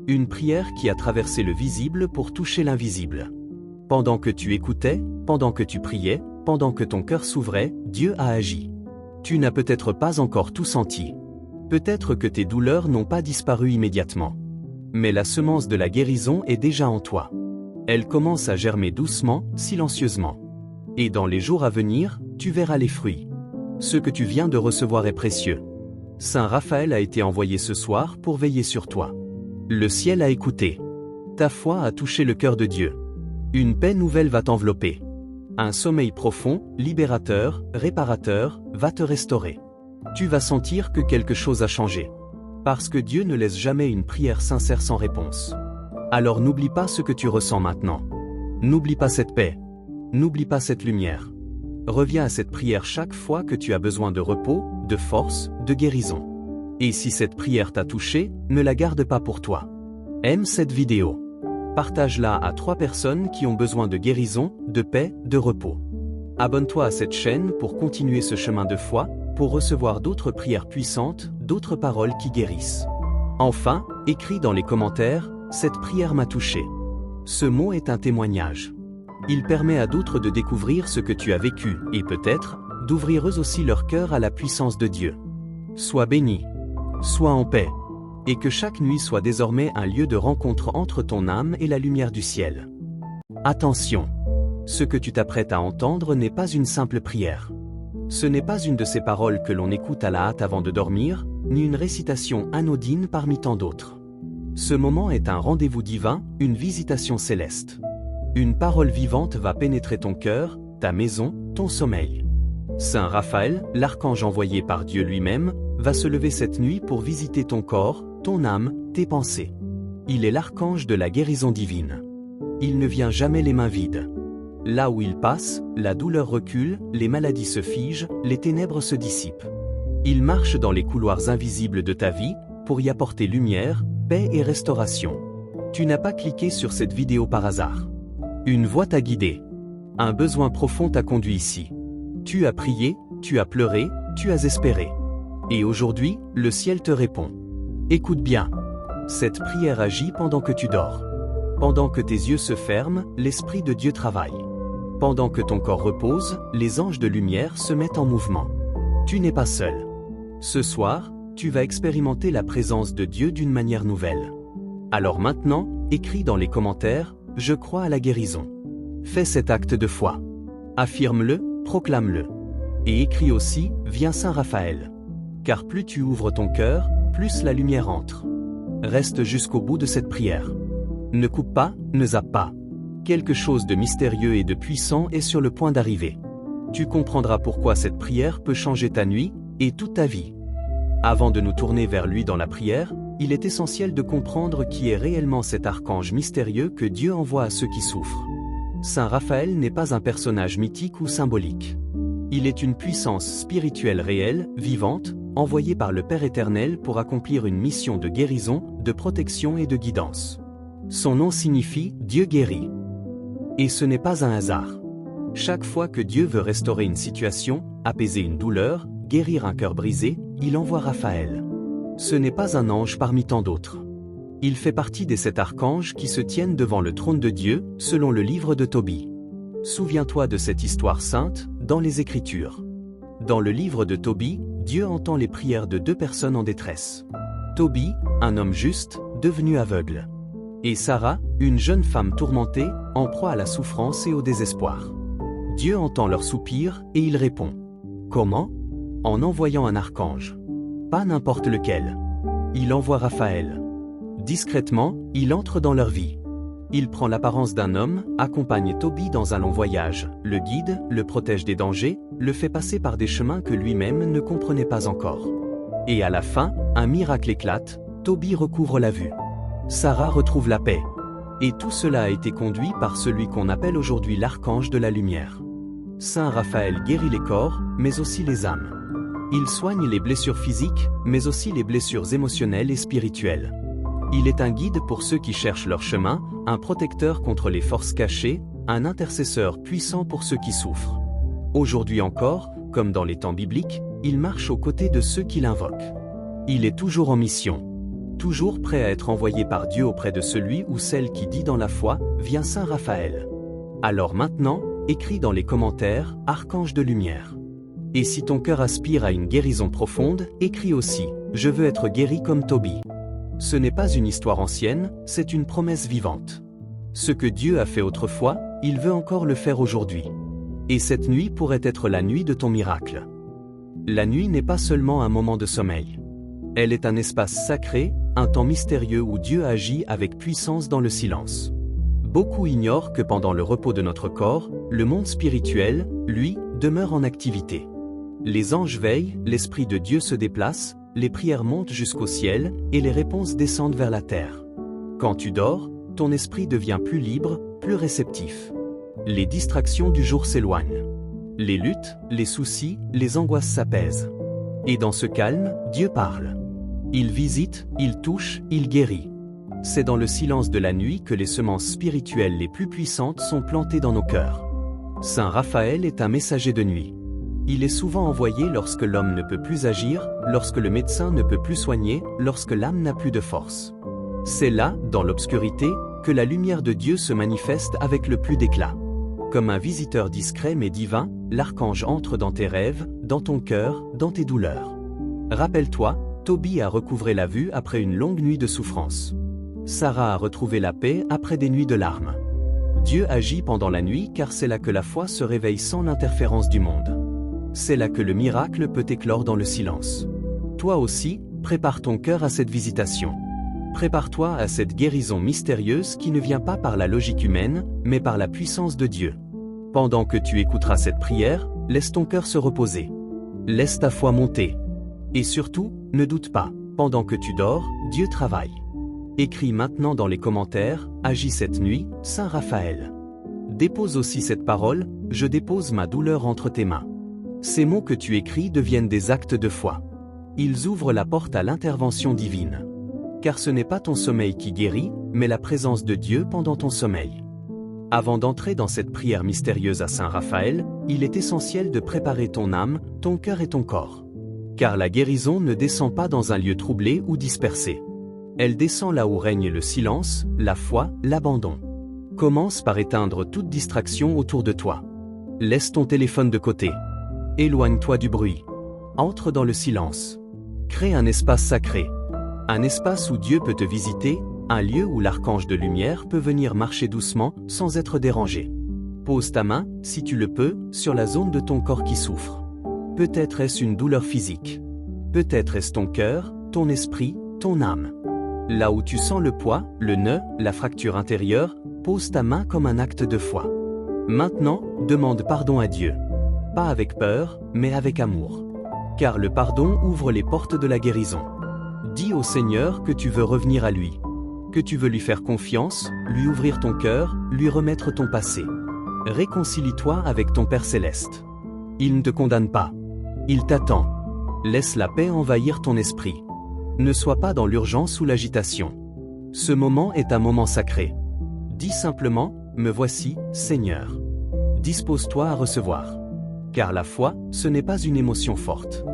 Une prière qui a traversé le visible pour toucher l'invisible. Pendant que tu écoutais, pendant que tu priais, pendant que ton cœur s'ouvrait, Dieu a agi. Tu n'as peut-être pas encore tout senti. Peut-être que tes douleurs n'ont pas disparu immédiatement. Mais la semence de la guérison est déjà en toi. Elle commence à germer doucement, silencieusement. Et dans les jours à venir, tu verras les fruits. Ce que tu viens de recevoir est précieux. Saint Raphaël a été envoyé ce soir pour veiller sur toi. Le ciel a écouté. Ta foi a touché le cœur de Dieu. Une paix nouvelle va t'envelopper. Un sommeil profond, libérateur, réparateur, va te restaurer. Tu vas sentir que quelque chose a changé. Parce que Dieu ne laisse jamais une prière sincère sans réponse. Alors n'oublie pas ce que tu ressens maintenant. N'oublie pas cette paix. N'oublie pas cette lumière. Reviens à cette prière chaque fois que tu as besoin de repos, de force, de guérison. Et si cette prière t'a touché, ne la garde pas pour toi. Aime cette vidéo. Partage-la à 3 personnes qui ont besoin de guérison, de paix, de repos. Abonne-toi à cette chaîne pour continuer ce chemin de foi, pour recevoir d'autres prières puissantes, d'autres paroles qui guérissent. Enfin, écris dans les commentaires, cette prière m'a touché. Ce mot est un témoignage. Il permet à d'autres de découvrir ce que tu as vécu et peut-être, d'ouvrir eux aussi leur cœur à la puissance de Dieu. Sois béni. Sois en paix. Et que chaque nuit soit désormais un lieu de rencontre entre ton âme et la lumière du ciel. Attention! Ce que tu t'apprêtes à entendre n'est pas une simple prière. Ce n'est pas une de ces paroles que l'on écoute à la hâte avant de dormir, ni une récitation anodine parmi tant d'autres. Ce moment est un rendez-vous divin, une visitation céleste. Une parole vivante va pénétrer ton cœur, ta maison, ton sommeil. Saint Raphaël, l'archange envoyé par Dieu lui-même, va se lever cette nuit pour visiter ton corps, ton âme, tes pensées. Il est l'archange de la guérison divine. Il ne vient jamais les mains vides. Là où il passe, la douleur recule, les maladies se figent, les ténèbres se dissipent. Il marche dans les couloirs invisibles de ta vie, pour y apporter lumière, paix et restauration. Tu n'as pas cliqué sur cette vidéo par hasard. Une voix t'a guidé. Un besoin profond t'a conduit ici. Tu as prié, tu as pleuré, tu as espéré. Et aujourd'hui, le ciel te répond. Écoute bien. Cette prière agit pendant que tu dors. Pendant que tes yeux se ferment, l'Esprit de Dieu travaille. Pendant que ton corps repose, les anges de lumière se mettent en mouvement. Tu n'es pas seul. Ce soir, tu vas expérimenter la présence de Dieu d'une manière nouvelle. Alors maintenant, écris dans les commentaires, « Je crois à la guérison ». Fais cet acte de foi. Affirme-le, proclame-le. Et écris aussi, « Viens Saint Raphaël ». Car plus tu ouvres ton cœur, plus la lumière entre. Reste jusqu'au bout de cette prière. Ne coupe pas, ne zappe pas. Quelque chose de mystérieux et de puissant est sur le point d'arriver. Tu comprendras pourquoi cette prière peut changer ta nuit et toute ta vie. Avant de nous tourner vers lui dans la prière, il est essentiel de comprendre qui est réellement cet archange mystérieux que Dieu envoie à ceux qui souffrent. Saint Raphaël n'est pas un personnage mythique ou symbolique. Il est une puissance spirituelle réelle, vivante, envoyée par le Père éternel pour accomplir une mission de guérison, de protection et de guidance. Son nom signifie « Dieu guérit ». Et ce n'est pas un hasard. Chaque fois que Dieu veut restaurer une situation, apaiser une douleur, guérir un cœur brisé, il envoie Raphaël. Ce n'est pas un ange parmi tant d'autres. Il fait partie des 7 archanges qui se tiennent devant le trône de Dieu, selon le livre de Tobie. Souviens-toi de cette histoire sainte, dans les Écritures. Dans le livre de Tobie, Dieu entend les prières de 2 personnes en détresse. Tobie, un homme juste, devenu aveugle. Et Sarah, une jeune femme tourmentée, en proie à la souffrance et au désespoir. Dieu entend leurs soupirs et il répond. Comment ? En envoyant un archange. Pas n'importe lequel. Il envoie Raphaël. Discrètement, il entre dans leur vie. Il prend l'apparence d'un homme, accompagne Tobie dans un long voyage, le guide, le protège des dangers, le fait passer par des chemins que lui-même ne comprenait pas encore. Et à la fin, un miracle éclate, Tobie recouvre la vue. Sarah retrouve la paix. Et tout cela a été conduit par celui qu'on appelle aujourd'hui l'archange de la lumière. Saint Raphaël guérit les corps, mais aussi les âmes. Il soigne les blessures physiques, mais aussi les blessures émotionnelles et spirituelles. Il est un guide pour ceux qui cherchent leur chemin, un protecteur contre les forces cachées, un intercesseur puissant pour ceux qui souffrent. Aujourd'hui encore, comme dans les temps bibliques, il marche aux côtés de ceux qui l'invoquent. Il est toujours en mission. Toujours prêt à être envoyé par Dieu auprès de celui ou celle qui dit dans la foi, vient Saint Raphaël. Alors maintenant, écris dans les commentaires, Archange de lumière. Et si ton cœur aspire à une guérison profonde, écris aussi, je veux être guéri comme Tobie. Ce n'est pas une histoire ancienne, c'est une promesse vivante. Ce que Dieu a fait autrefois, il veut encore le faire aujourd'hui. Et cette nuit pourrait être la nuit de ton miracle. La nuit n'est pas seulement un moment de sommeil. Elle est un espace sacré, un temps mystérieux où Dieu agit avec puissance dans le silence. Beaucoup ignorent que pendant le repos de notre corps, le monde spirituel, lui, demeure en activité. Les anges veillent, l'Esprit de Dieu se déplace, les prières montent jusqu'au ciel, et les réponses descendent vers la terre. Quand tu dors, ton esprit devient plus libre, plus réceptif. Les distractions du jour s'éloignent. Les luttes, les soucis, les angoisses s'apaisent. Et dans ce calme, Dieu parle. Il visite, il touche, il guérit. C'est dans le silence de la nuit que les semences spirituelles les plus puissantes sont plantées dans nos cœurs. Saint Raphaël est un messager de nuit. Il est souvent envoyé lorsque l'homme ne peut plus agir, lorsque le médecin ne peut plus soigner, lorsque l'âme n'a plus de force. C'est là, dans l'obscurité, que la lumière de Dieu se manifeste avec le plus d'éclat. Comme un visiteur discret mais divin, l'archange entre dans tes rêves, dans ton cœur, dans tes douleurs. Rappelle-toi, Tobie a recouvré la vue après une longue nuit de souffrance. Sarah a retrouvé la paix après des nuits de larmes. Dieu agit pendant la nuit car c'est là que la foi se réveille sans l'interférence du monde. C'est là que le miracle peut éclore dans le silence. Toi aussi, prépare ton cœur à cette visitation. Prépare-toi à cette guérison mystérieuse qui ne vient pas par la logique humaine, mais par la puissance de Dieu. Pendant que tu écouteras cette prière, laisse ton cœur se reposer. Laisse ta foi monter. Et surtout, ne doute pas, pendant que tu dors, Dieu travaille. Écris maintenant dans les commentaires, agis cette nuit, Saint Raphaël. Dépose aussi cette parole, je dépose ma douleur entre tes mains. Ces mots que tu écris deviennent des actes de foi. Ils ouvrent la porte à l'intervention divine. Car ce n'est pas ton sommeil qui guérit, mais la présence de Dieu pendant ton sommeil. Avant d'entrer dans cette prière mystérieuse à Saint Raphaël, il est essentiel de préparer ton âme, ton cœur et ton corps. Car la guérison ne descend pas dans un lieu troublé ou dispersé. Elle descend là où règne le silence, la foi, l'abandon. Commence par éteindre toute distraction autour de toi. Laisse ton téléphone de côté. Éloigne-toi du bruit. Entre dans le silence. Crée un espace sacré. Un espace où Dieu peut te visiter, un lieu où l'archange de lumière peut venir marcher doucement, sans être dérangé. Pose ta main, si tu le peux, sur la zone de ton corps qui souffre. Peut-être est-ce une douleur physique. Peut-être est-ce ton cœur, ton esprit, ton âme. Là où tu sens le poids, le nœud, la fracture intérieure, pose ta main comme un acte de foi. Maintenant, demande pardon à Dieu. Pas avec peur, mais avec amour. Car le pardon ouvre les portes de la guérison. Dis au Seigneur que tu veux revenir à lui. Que tu veux lui faire confiance, lui ouvrir ton cœur, lui remettre ton passé. Réconcilie-toi avec ton Père Céleste. Il ne te condamne pas. Il t'attend. Laisse la paix envahir ton esprit. Ne sois pas dans l'urgence ou l'agitation. Ce moment est un moment sacré. Dis simplement, me voici, Seigneur. Dispose-toi à recevoir. Car la foi, ce n'est pas une émotion forte.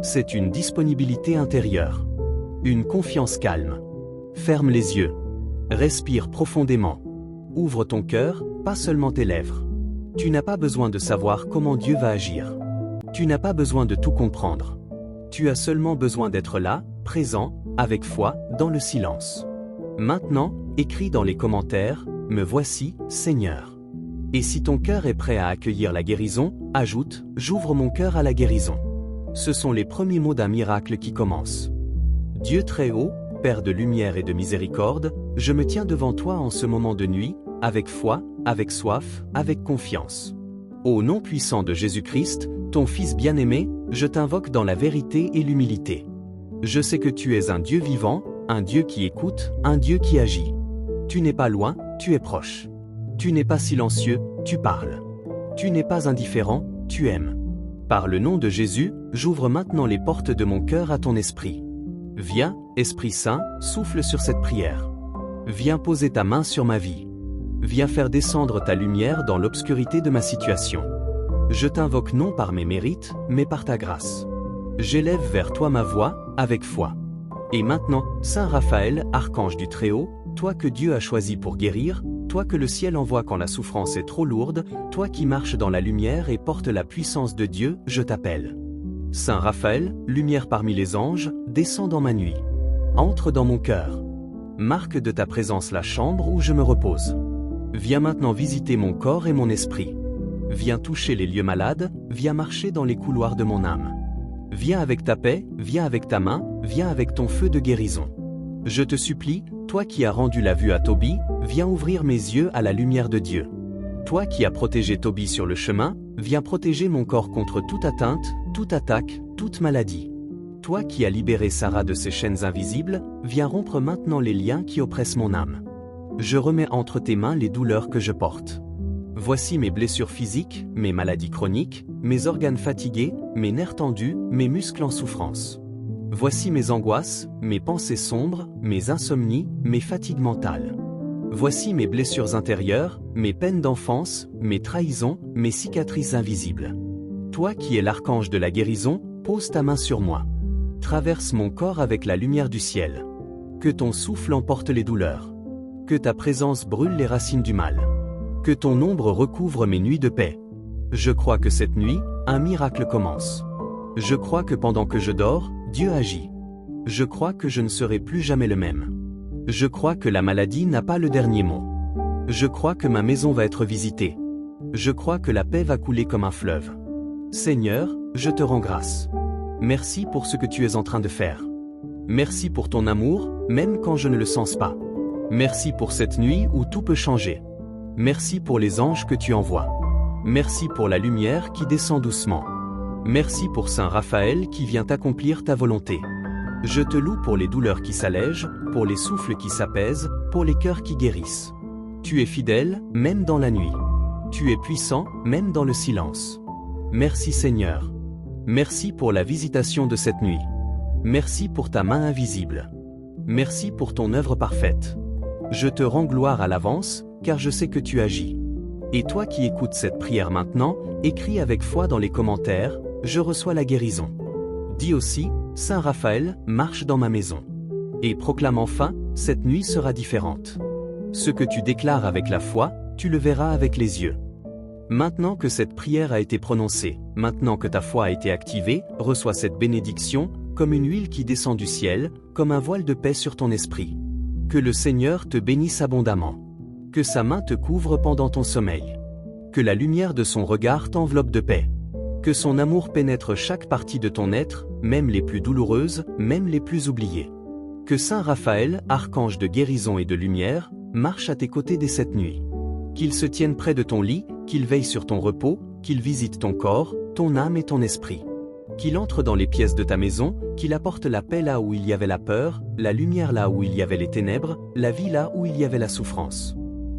C'est une disponibilité intérieure. Une confiance calme. Ferme les yeux. Respire profondément. Ouvre ton cœur, pas seulement tes lèvres. Tu n'as pas besoin de savoir comment Dieu va agir. Tu n'as pas besoin de tout comprendre. Tu as seulement besoin d'être là, présent, avec foi, dans le silence. Maintenant, écris dans les commentaires, « Me voici, Seigneur ». Et si ton cœur est prêt à accueillir la guérison, ajoute, « J'ouvre mon cœur à la guérison ». Ce sont les premiers mots d'un miracle qui commence. Dieu très haut, Père de lumière et de miséricorde, je me tiens devant toi en ce moment de nuit, avec foi, avec soif, avec confiance. Au nom puissant de Jésus-Christ, ton Fils bien-aimé, je t'invoque dans la vérité et l'humilité. Je sais que tu es un Dieu vivant, un Dieu qui écoute, un Dieu qui agit. Tu n'es pas loin, tu es proche. Tu n'es pas silencieux, tu parles. Tu n'es pas indifférent, tu aimes. Par le nom de Jésus, j'ouvre maintenant les portes de mon cœur à ton esprit. Viens, Esprit Saint, souffle sur cette prière. Viens poser ta main sur ma vie. Viens faire descendre ta lumière dans l'obscurité de ma situation. Je t'invoque non par mes mérites, mais par ta grâce. J'élève vers toi ma voix, avec foi. Et maintenant, Saint Raphaël, archange du Très-Haut, toi que Dieu a choisi pour guérir, toi que le ciel envoie quand la souffrance est trop lourde, toi qui marches dans la lumière et portes la puissance de Dieu, je t'appelle. Saint Raphaël, lumière parmi les anges, descends dans ma nuit. Entre dans mon cœur. Marque de ta présence la chambre où je me repose. Viens maintenant visiter mon corps et mon esprit. Viens toucher les lieux malades, viens marcher dans les couloirs de mon âme. Viens avec ta paix, viens avec ta main, viens avec ton feu de guérison. Je te supplie, toi qui as rendu la vue à Tobie, viens ouvrir mes yeux à la lumière de Dieu. Toi qui as protégé Tobie sur le chemin, viens protéger mon corps contre toute atteinte, toute attaque, toute maladie. Toi qui as libéré Sarah de ses chaînes invisibles, viens rompre maintenant les liens qui oppressent mon âme. Je remets entre tes mains les douleurs que je porte. Voici mes blessures physiques, mes maladies chroniques, mes organes fatigués, mes nerfs tendus, mes muscles en souffrance. Voici mes angoisses, mes pensées sombres, mes insomnies, mes fatigues mentales. Voici mes blessures intérieures, mes peines d'enfance, mes trahisons, mes cicatrices invisibles. Toi qui es l'archange de la guérison, pose ta main sur moi. Traverse mon corps avec la lumière du ciel. Que ton souffle emporte les douleurs. Que ta présence brûle les racines du mal. Que ton ombre recouvre mes nuits de paix. Je crois que cette nuit, un miracle commence. Je crois que pendant que je dors, Dieu agit. Je crois que je ne serai plus jamais le même. Je crois que la maladie n'a pas le dernier mot. Je crois que ma maison va être visitée. Je crois que la paix va couler comme un fleuve. Seigneur, je te rends grâce. Merci pour ce que tu es en train de faire. Merci pour ton amour, même quand je ne le sens pas. Merci pour cette nuit où tout peut changer. Merci pour les anges que tu envoies. Merci pour la lumière qui descend doucement. Merci pour Saint Raphaël qui vient accomplir ta volonté. Je te loue pour les douleurs qui s'allègent, pour les souffles qui s'apaisent, pour les cœurs qui guérissent. Tu es fidèle, même dans la nuit. Tu es puissant, même dans le silence. Merci Seigneur. Merci pour la visitation de cette nuit. Merci pour ta main invisible. Merci pour ton œuvre parfaite. Je te rends gloire à l'avance, car je sais que tu agis. Et toi qui écoutes cette prière maintenant, écris avec foi dans les commentaires, « Je reçois la guérison ». Dis aussi, « Saint Raphaël, marche dans ma maison ». Et proclame enfin, « Cette nuit sera différente ». Ce que tu déclares avec la foi, tu le verras avec les yeux. Maintenant que cette prière a été prononcée, maintenant que ta foi a été activée, reçois cette bénédiction, comme une huile qui descend du ciel, comme un voile de paix sur ton esprit. Que le Seigneur te bénisse abondamment. Que sa main te couvre pendant ton sommeil. Que la lumière de son regard t'enveloppe de paix. Que son amour pénètre chaque partie de ton être, même les plus douloureuses, même les plus oubliées. Que Saint Raphaël, archange de guérison et de lumière, marche à tes côtés dès cette nuit. Qu'il se tienne près de ton lit, qu'il veille sur ton repos, qu'il visite ton corps, ton âme et ton esprit. Qu'il entre dans les pièces de ta maison, qu'il apporte la paix là où il y avait la peur, la lumière là où il y avait les ténèbres, la vie là où il y avait la souffrance.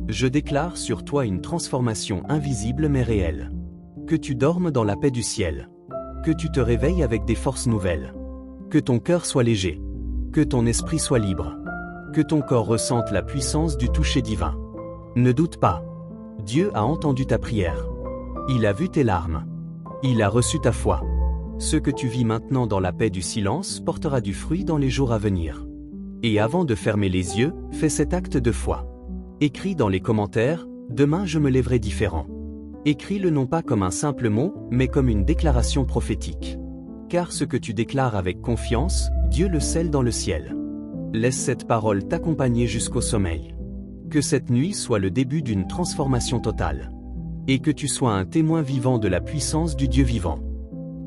Je déclare sur toi une transformation invisible mais réelle. Que tu dormes dans la paix du ciel. Que tu te réveilles avec des forces nouvelles. Que ton cœur soit léger. Que ton esprit soit libre. Que ton corps ressente la puissance du toucher divin. Ne doute pas. Dieu a entendu ta prière. Il a vu tes larmes. Il a reçu ta foi. Ce que tu vis maintenant dans la paix du silence portera du fruit dans les jours à venir. Et avant de fermer les yeux, fais cet acte de foi. Écris dans les commentaires, demain je me lèverai différent. Écris-le non pas comme un simple mot, mais comme une déclaration prophétique. Car ce que tu déclares avec confiance, Dieu le scelle dans le ciel. Laisse cette parole t'accompagner jusqu'au sommeil. Que cette nuit soit le début d'une transformation totale. Et que tu sois un témoin vivant de la puissance du Dieu vivant.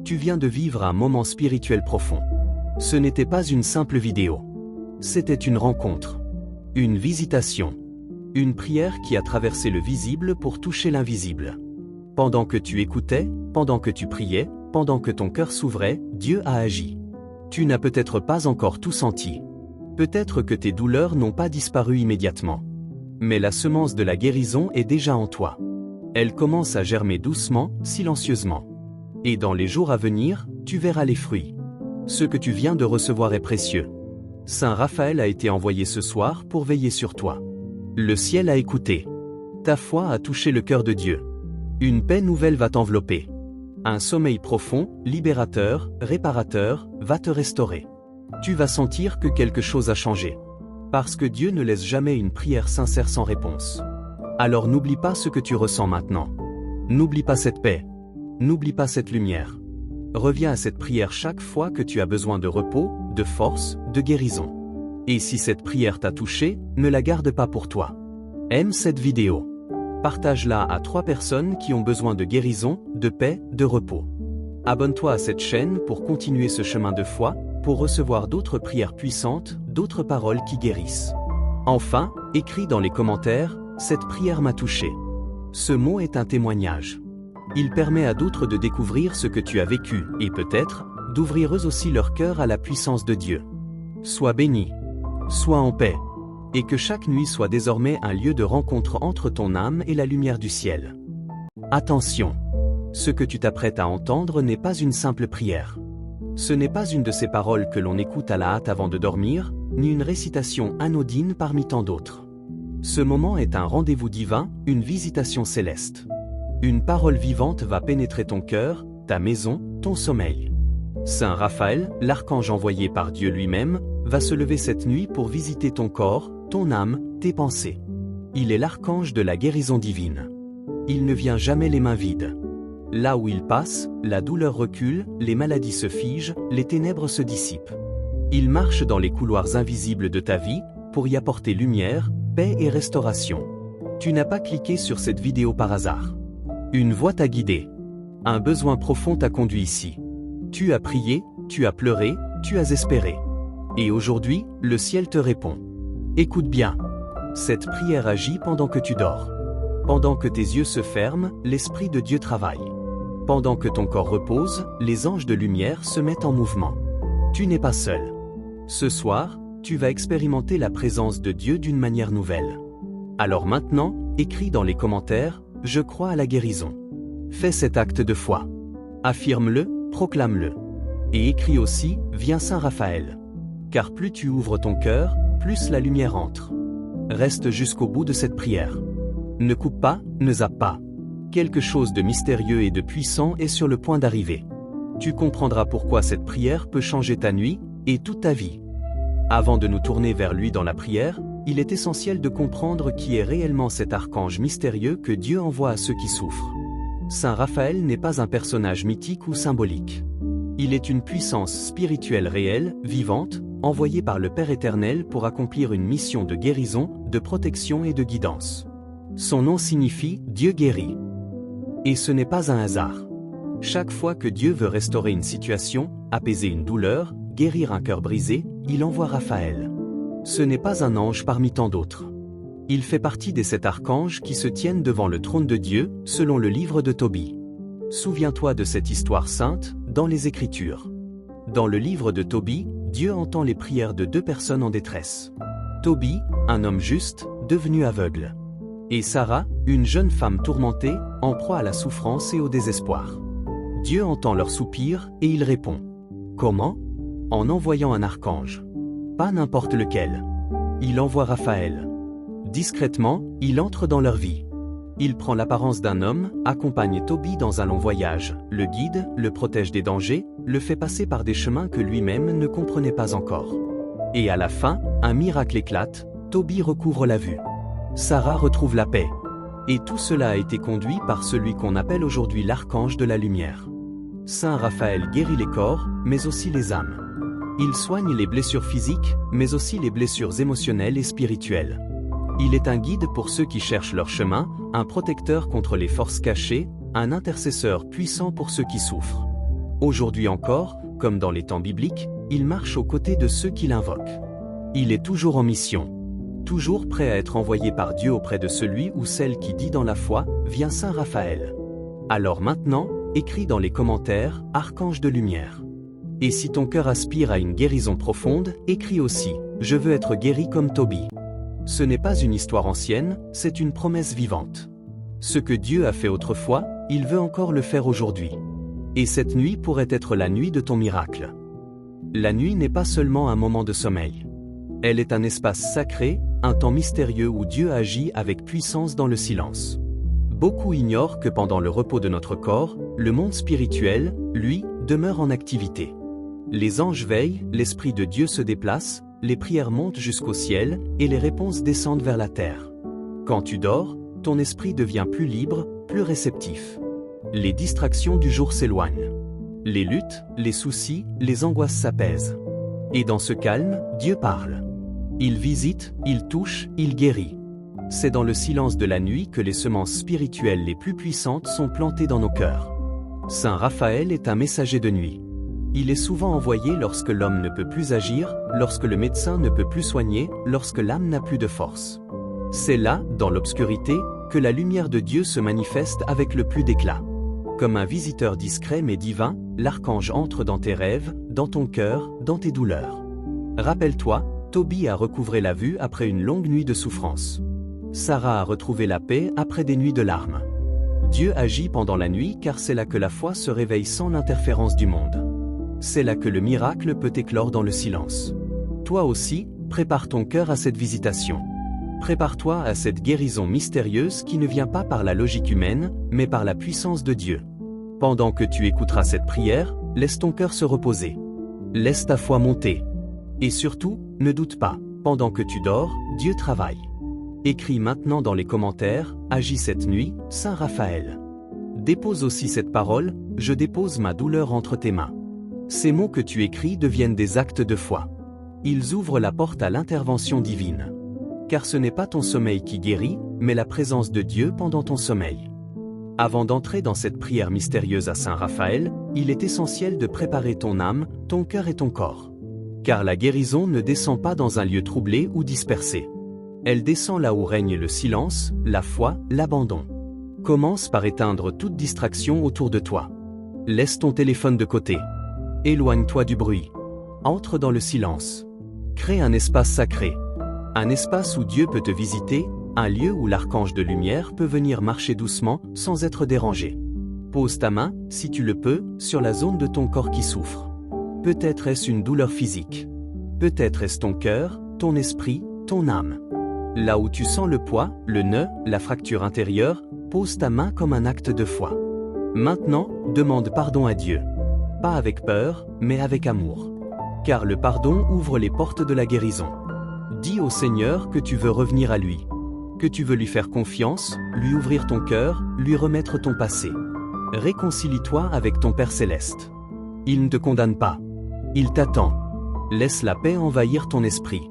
Tu viens de vivre un moment spirituel profond. Ce n'était pas une simple vidéo. C'était une rencontre. Une visitation. Une prière qui a traversé le visible pour toucher l'invisible. Pendant que tu écoutais, pendant que tu priais, pendant que ton cœur s'ouvrait, Dieu a agi. Tu n'as peut-être pas encore tout senti. Peut-être que tes douleurs n'ont pas disparu immédiatement. Mais la semence de la guérison est déjà en toi. Elle commence à germer doucement, silencieusement. Et dans les jours à venir, tu verras les fruits. Ce que tu viens de recevoir est précieux. Saint Raphaël a été envoyé ce soir pour veiller sur toi. Le ciel a écouté. Ta foi a touché le cœur de Dieu. Une paix nouvelle va t'envelopper. Un sommeil profond, libérateur, réparateur, va te restaurer. Tu vas sentir que quelque chose a changé. Parce que Dieu ne laisse jamais une prière sincère sans réponse. Alors n'oublie pas ce que tu ressens maintenant. N'oublie pas cette paix. N'oublie pas cette lumière. Reviens à cette prière chaque fois que tu as besoin de repos, de force, de guérison. Et si cette prière t'a touché, ne la garde pas pour toi. Aime cette vidéo. Partage-la à 3 personnes qui ont besoin de guérison, de paix, de repos. Abonne-toi à cette chaîne pour continuer ce chemin de foi, pour recevoir d'autres prières puissantes, d'autres paroles qui guérissent. Enfin, écris dans les commentaires, cette prière m'a touché. Ce mot est un témoignage. Il permet à d'autres de découvrir ce que tu as vécu et peut-être, d'ouvrir eux aussi leur cœur à la puissance de Dieu. Sois béni. Sois en paix. Et que chaque nuit soit désormais un lieu de rencontre entre ton âme et la lumière du ciel. Attention! Ce que tu t'apprêtes à entendre n'est pas une simple prière. Ce n'est pas une de ces paroles que l'on écoute à la hâte avant de dormir, ni une récitation anodine parmi tant d'autres. Ce moment est un rendez-vous divin, une visitation céleste. Une parole vivante va pénétrer ton cœur, ta maison, ton sommeil. Saint Raphaël, l'archange envoyé par Dieu lui-même, va se lever cette nuit pour visiter ton corps, ton âme, tes pensées. Il est l'archange de la guérison divine. Il ne vient jamais les mains vides. Là où il passe, la douleur recule, les maladies se figent, les ténèbres se dissipent. Il marche dans les couloirs invisibles de ta vie, pour y apporter lumière, paix et restauration. Tu n'as pas cliqué sur cette vidéo par hasard. Une voix t'a guidé. Un besoin profond t'a conduit ici. Tu as prié, tu as pleuré, tu as espéré. Et aujourd'hui, le ciel te répond. Écoute bien. Cette prière agit pendant que tu dors. Pendant que tes yeux se ferment, l'Esprit de Dieu travaille. Pendant que ton corps repose, les anges de lumière se mettent en mouvement. Tu n'es pas seul. Ce soir, tu vas expérimenter la présence de Dieu d'une manière nouvelle. Alors maintenant, écris dans les commentaires, « Je crois à la guérison ». Fais cet acte de foi. Affirme-le, proclame-le. Et écris aussi, « Viens Saint Raphaël ». Car plus tu ouvres ton cœur, plus la lumière entre. Reste jusqu'au bout de cette prière. Ne coupe pas, ne zappe pas. Quelque chose de mystérieux et de puissant est sur le point d'arriver. Tu comprendras pourquoi cette prière peut changer ta nuit, et toute ta vie. Avant de nous tourner vers lui dans la prière, il est essentiel de comprendre qui est réellement cet archange mystérieux que Dieu envoie à ceux qui souffrent. Saint Raphaël n'est pas un personnage mythique ou symbolique. Il est une puissance spirituelle réelle, vivante, envoyée par le Père éternel pour accomplir une mission de guérison, de protection et de guidance. Son nom signifie « Dieu guérit ». Et ce n'est pas un hasard. Chaque fois que Dieu veut restaurer une situation, apaiser une douleur, guérir un cœur brisé, il envoie Raphaël. Ce n'est pas un ange parmi tant d'autres. Il fait partie des 7 archanges qui se tiennent devant le trône de Dieu, selon le livre de Tobie. Souviens-toi de cette histoire sainte, dans les Écritures. Dans le livre de Tobie, Dieu entend les prières de 2 personnes en détresse. Tobie, un homme juste, devenu aveugle. Et Sarah, une jeune femme tourmentée, en proie à la souffrance et au désespoir. Dieu entend leurs soupirs, et il répond. Comment? En envoyant un archange. Pas n'importe lequel. Il envoie Raphaël. Discrètement, il entre dans leur vie. Il prend l'apparence d'un homme, accompagne Tobie dans un long voyage, le guide, le protège des dangers, le fait passer par des chemins que lui-même ne comprenait pas encore. Et à la fin, un miracle éclate, Tobie recouvre la vue. Sarah retrouve la paix. Et tout cela a été conduit par celui qu'on appelle aujourd'hui l'archange de la lumière. Saint Raphaël guérit les corps, mais aussi les âmes. Il soigne les blessures physiques, mais aussi les blessures émotionnelles et spirituelles. Il est un guide pour ceux qui cherchent leur chemin, un protecteur contre les forces cachées, un intercesseur puissant pour ceux qui souffrent. Aujourd'hui encore, comme dans les temps bibliques, il marche aux côtés de ceux qui l'invoquent. Il est toujours en mission. Toujours prêt à être envoyé par Dieu auprès de celui ou celle qui dit dans la foi, vient Saint Raphaël. Alors maintenant, écris dans les commentaires, Archange de lumière. Et si ton cœur aspire à une guérison profonde, écris aussi, je veux être guéri comme Tobie. Ce n'est pas une histoire ancienne, c'est une promesse vivante. Ce que Dieu a fait autrefois, il veut encore le faire aujourd'hui. Et cette nuit pourrait être la nuit de ton miracle. La nuit n'est pas seulement un moment de sommeil. Elle est un espace sacré, un temps mystérieux où Dieu agit avec puissance dans le silence. Beaucoup ignorent que pendant le repos de notre corps, le monde spirituel, lui, demeure en activité. Les anges veillent, l'Esprit de Dieu se déplace, les prières montent jusqu'au ciel, et les réponses descendent vers la terre. Quand tu dors, ton esprit devient plus libre, plus réceptif. Les distractions du jour s'éloignent. Les luttes, les soucis, les angoisses s'apaisent. Et dans ce calme, Dieu parle. Il visite, il touche, il guérit. C'est dans le silence de la nuit que les semences spirituelles les plus puissantes sont plantées dans nos cœurs. Saint Raphaël est un messager de nuit. Il est souvent envoyé lorsque l'homme ne peut plus agir, lorsque le médecin ne peut plus soigner, lorsque l'âme n'a plus de force. C'est là, dans l'obscurité, que la lumière de Dieu se manifeste avec le plus d'éclat. Comme un visiteur discret mais divin, l'archange entre dans tes rêves, dans ton cœur, dans tes douleurs. Rappelle-toi, Tobie a recouvré la vue après une longue nuit de souffrance. Sarah a retrouvé la paix après des nuits de larmes. Dieu agit pendant la nuit car c'est là que la foi se réveille sans l'interférence du monde. C'est là que le miracle peut éclore dans le silence. Toi aussi, prépare ton cœur à cette visitation. Prépare-toi à cette guérison mystérieuse qui ne vient pas par la logique humaine, mais par la puissance de Dieu. Pendant que tu écouteras cette prière, laisse ton cœur se reposer. Laisse ta foi monter. Et surtout, ne doute pas, pendant que tu dors, Dieu travaille. Écris maintenant dans les commentaires, agis cette nuit, Saint Raphaël. Dépose aussi cette parole, je dépose ma douleur entre tes mains. Ces mots que tu écris deviennent des actes de foi. Ils ouvrent la porte à l'intervention divine. Car ce n'est pas ton sommeil qui guérit, mais la présence de Dieu pendant ton sommeil. Avant d'entrer dans cette prière mystérieuse à Saint Raphaël, il est essentiel de préparer ton âme, ton cœur et ton corps. Car la guérison ne descend pas dans un lieu troublé ou dispersé. Elle descend là où règne le silence, la foi, l'abandon. Commence par éteindre toute distraction autour de toi. Laisse ton téléphone de côté. Éloigne-toi du bruit. Entre dans le silence. Crée un espace sacré. Un espace où Dieu peut te visiter, un lieu où l'archange de lumière peut venir marcher doucement, sans être dérangé. Pose ta main, si tu le peux, sur la zone de ton corps qui souffre. Peut-être est-ce une douleur physique. Peut-être est-ce ton cœur, ton esprit, ton âme. Là où tu sens le poids, le nœud, la fracture intérieure, pose ta main comme un acte de foi. Maintenant, demande pardon à Dieu. Pas avec peur, mais avec amour. Car le pardon ouvre les portes de la guérison. Dis au Seigneur que tu veux revenir à lui. Que tu veux lui faire confiance, lui ouvrir ton cœur, lui remettre ton passé. Réconcilie-toi avec ton Père Céleste. Il ne te condamne pas. Il t'attend. Laisse la paix envahir ton esprit.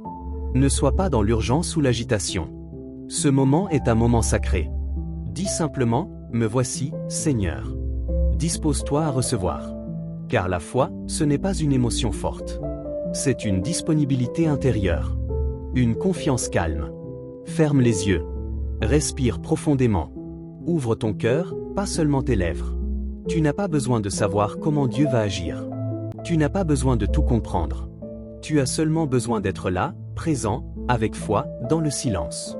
Ne sois pas dans l'urgence ou l'agitation. Ce moment est un moment sacré. Dis simplement, me voici, Seigneur. Dispose-toi à recevoir. Car la foi, ce n'est pas une émotion forte. C'est une disponibilité intérieure. Une confiance calme. Ferme les yeux. Respire profondément. Ouvre ton cœur, pas seulement tes lèvres. Tu n'as pas besoin de savoir comment Dieu va agir. Tu n'as pas besoin de tout comprendre. Tu as seulement besoin d'être là, présent, avec foi, dans le silence.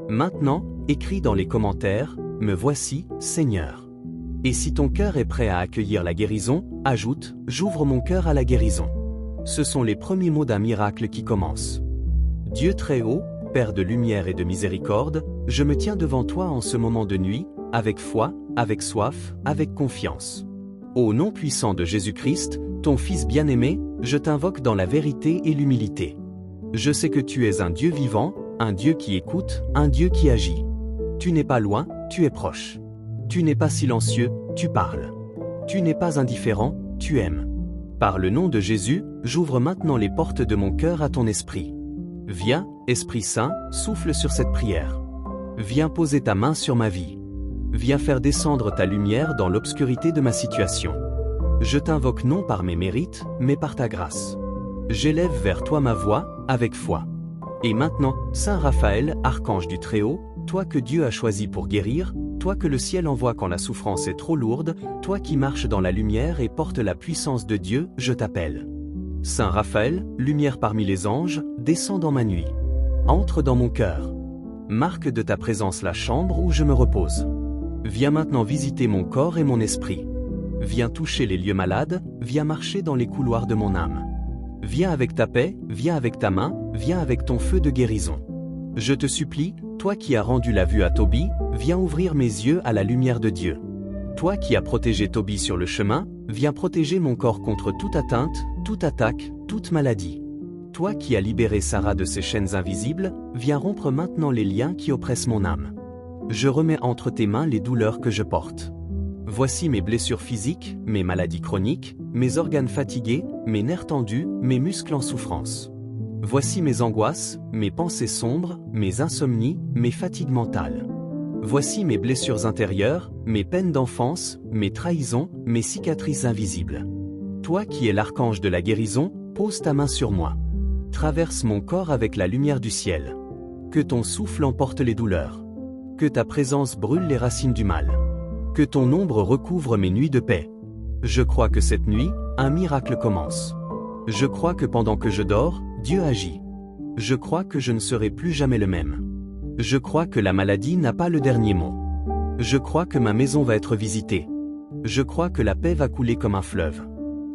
Maintenant, écris dans les commentaires, « Me voici, Seigneur ». Et si ton cœur est prêt à accueillir la guérison, ajoute « J'ouvre mon cœur à la guérison ». Ce sont les premiers mots d'un miracle qui commence. Dieu très haut, Père de lumière et de miséricorde, je me tiens devant toi en ce moment de nuit, avec foi, avec soif, avec confiance. Au nom puissant de Jésus-Christ, ton Fils bien-aimé, je t'invoque dans la vérité et l'humilité. Je sais que tu es un Dieu vivant, un Dieu qui écoute, un Dieu qui agit. Tu n'es pas loin, tu es proche. Tu n'es pas silencieux, tu parles. Tu n'es pas indifférent, tu aimes. Par le nom de Jésus, j'ouvre maintenant les portes de mon cœur à ton esprit. Viens, Esprit Saint, souffle sur cette prière. Viens poser ta main sur ma vie. Viens faire descendre ta lumière dans l'obscurité de ma situation. Je t'invoque non par mes mérites, mais par ta grâce. J'élève vers toi ma voix, avec foi. Et maintenant, Saint Raphaël, archange du Très-Haut, toi que Dieu a choisi pour guérir, toi que le ciel envoie quand la souffrance est trop lourde, toi qui marches dans la lumière et portes la puissance de Dieu, je t'appelle. Saint Raphaël, lumière parmi les anges, descends dans ma nuit. Entre dans mon cœur. Marque de ta présence la chambre où je me repose. Viens maintenant visiter mon corps et mon esprit. Viens toucher les lieux malades, viens marcher dans les couloirs de mon âme. Viens avec ta paix, viens avec ta main, viens avec ton feu de guérison. Je te supplie, toi qui as rendu la vue à Tobie, viens ouvrir mes yeux à la lumière de Dieu. Toi qui as protégé Tobie sur le chemin, viens protéger mon corps contre toute atteinte, toute attaque, toute maladie. Toi qui as libéré Sarah de ses chaînes invisibles, viens rompre maintenant les liens qui oppressent mon âme. Je remets entre tes mains les douleurs que je porte. Voici mes blessures physiques, mes maladies chroniques, mes organes fatigués, mes nerfs tendus, mes muscles en souffrance. Voici mes angoisses, mes pensées sombres, mes insomnies, mes fatigues mentales. Voici mes blessures intérieures, mes peines d'enfance, mes trahisons, mes cicatrices invisibles. Toi qui es l'archange de la guérison, pose ta main sur moi. Traverse mon corps avec la lumière du ciel. Que ton souffle emporte les douleurs. Que ta présence brûle les racines du mal. Que ton ombre recouvre mes nuits de paix. Je crois que cette nuit, un miracle commence. Je crois que pendant que je dors, Dieu agit. Je crois que je ne serai plus jamais le même. Je crois que la maladie n'a pas le dernier mot. Je crois que ma maison va être visitée. Je crois que la paix va couler comme un fleuve.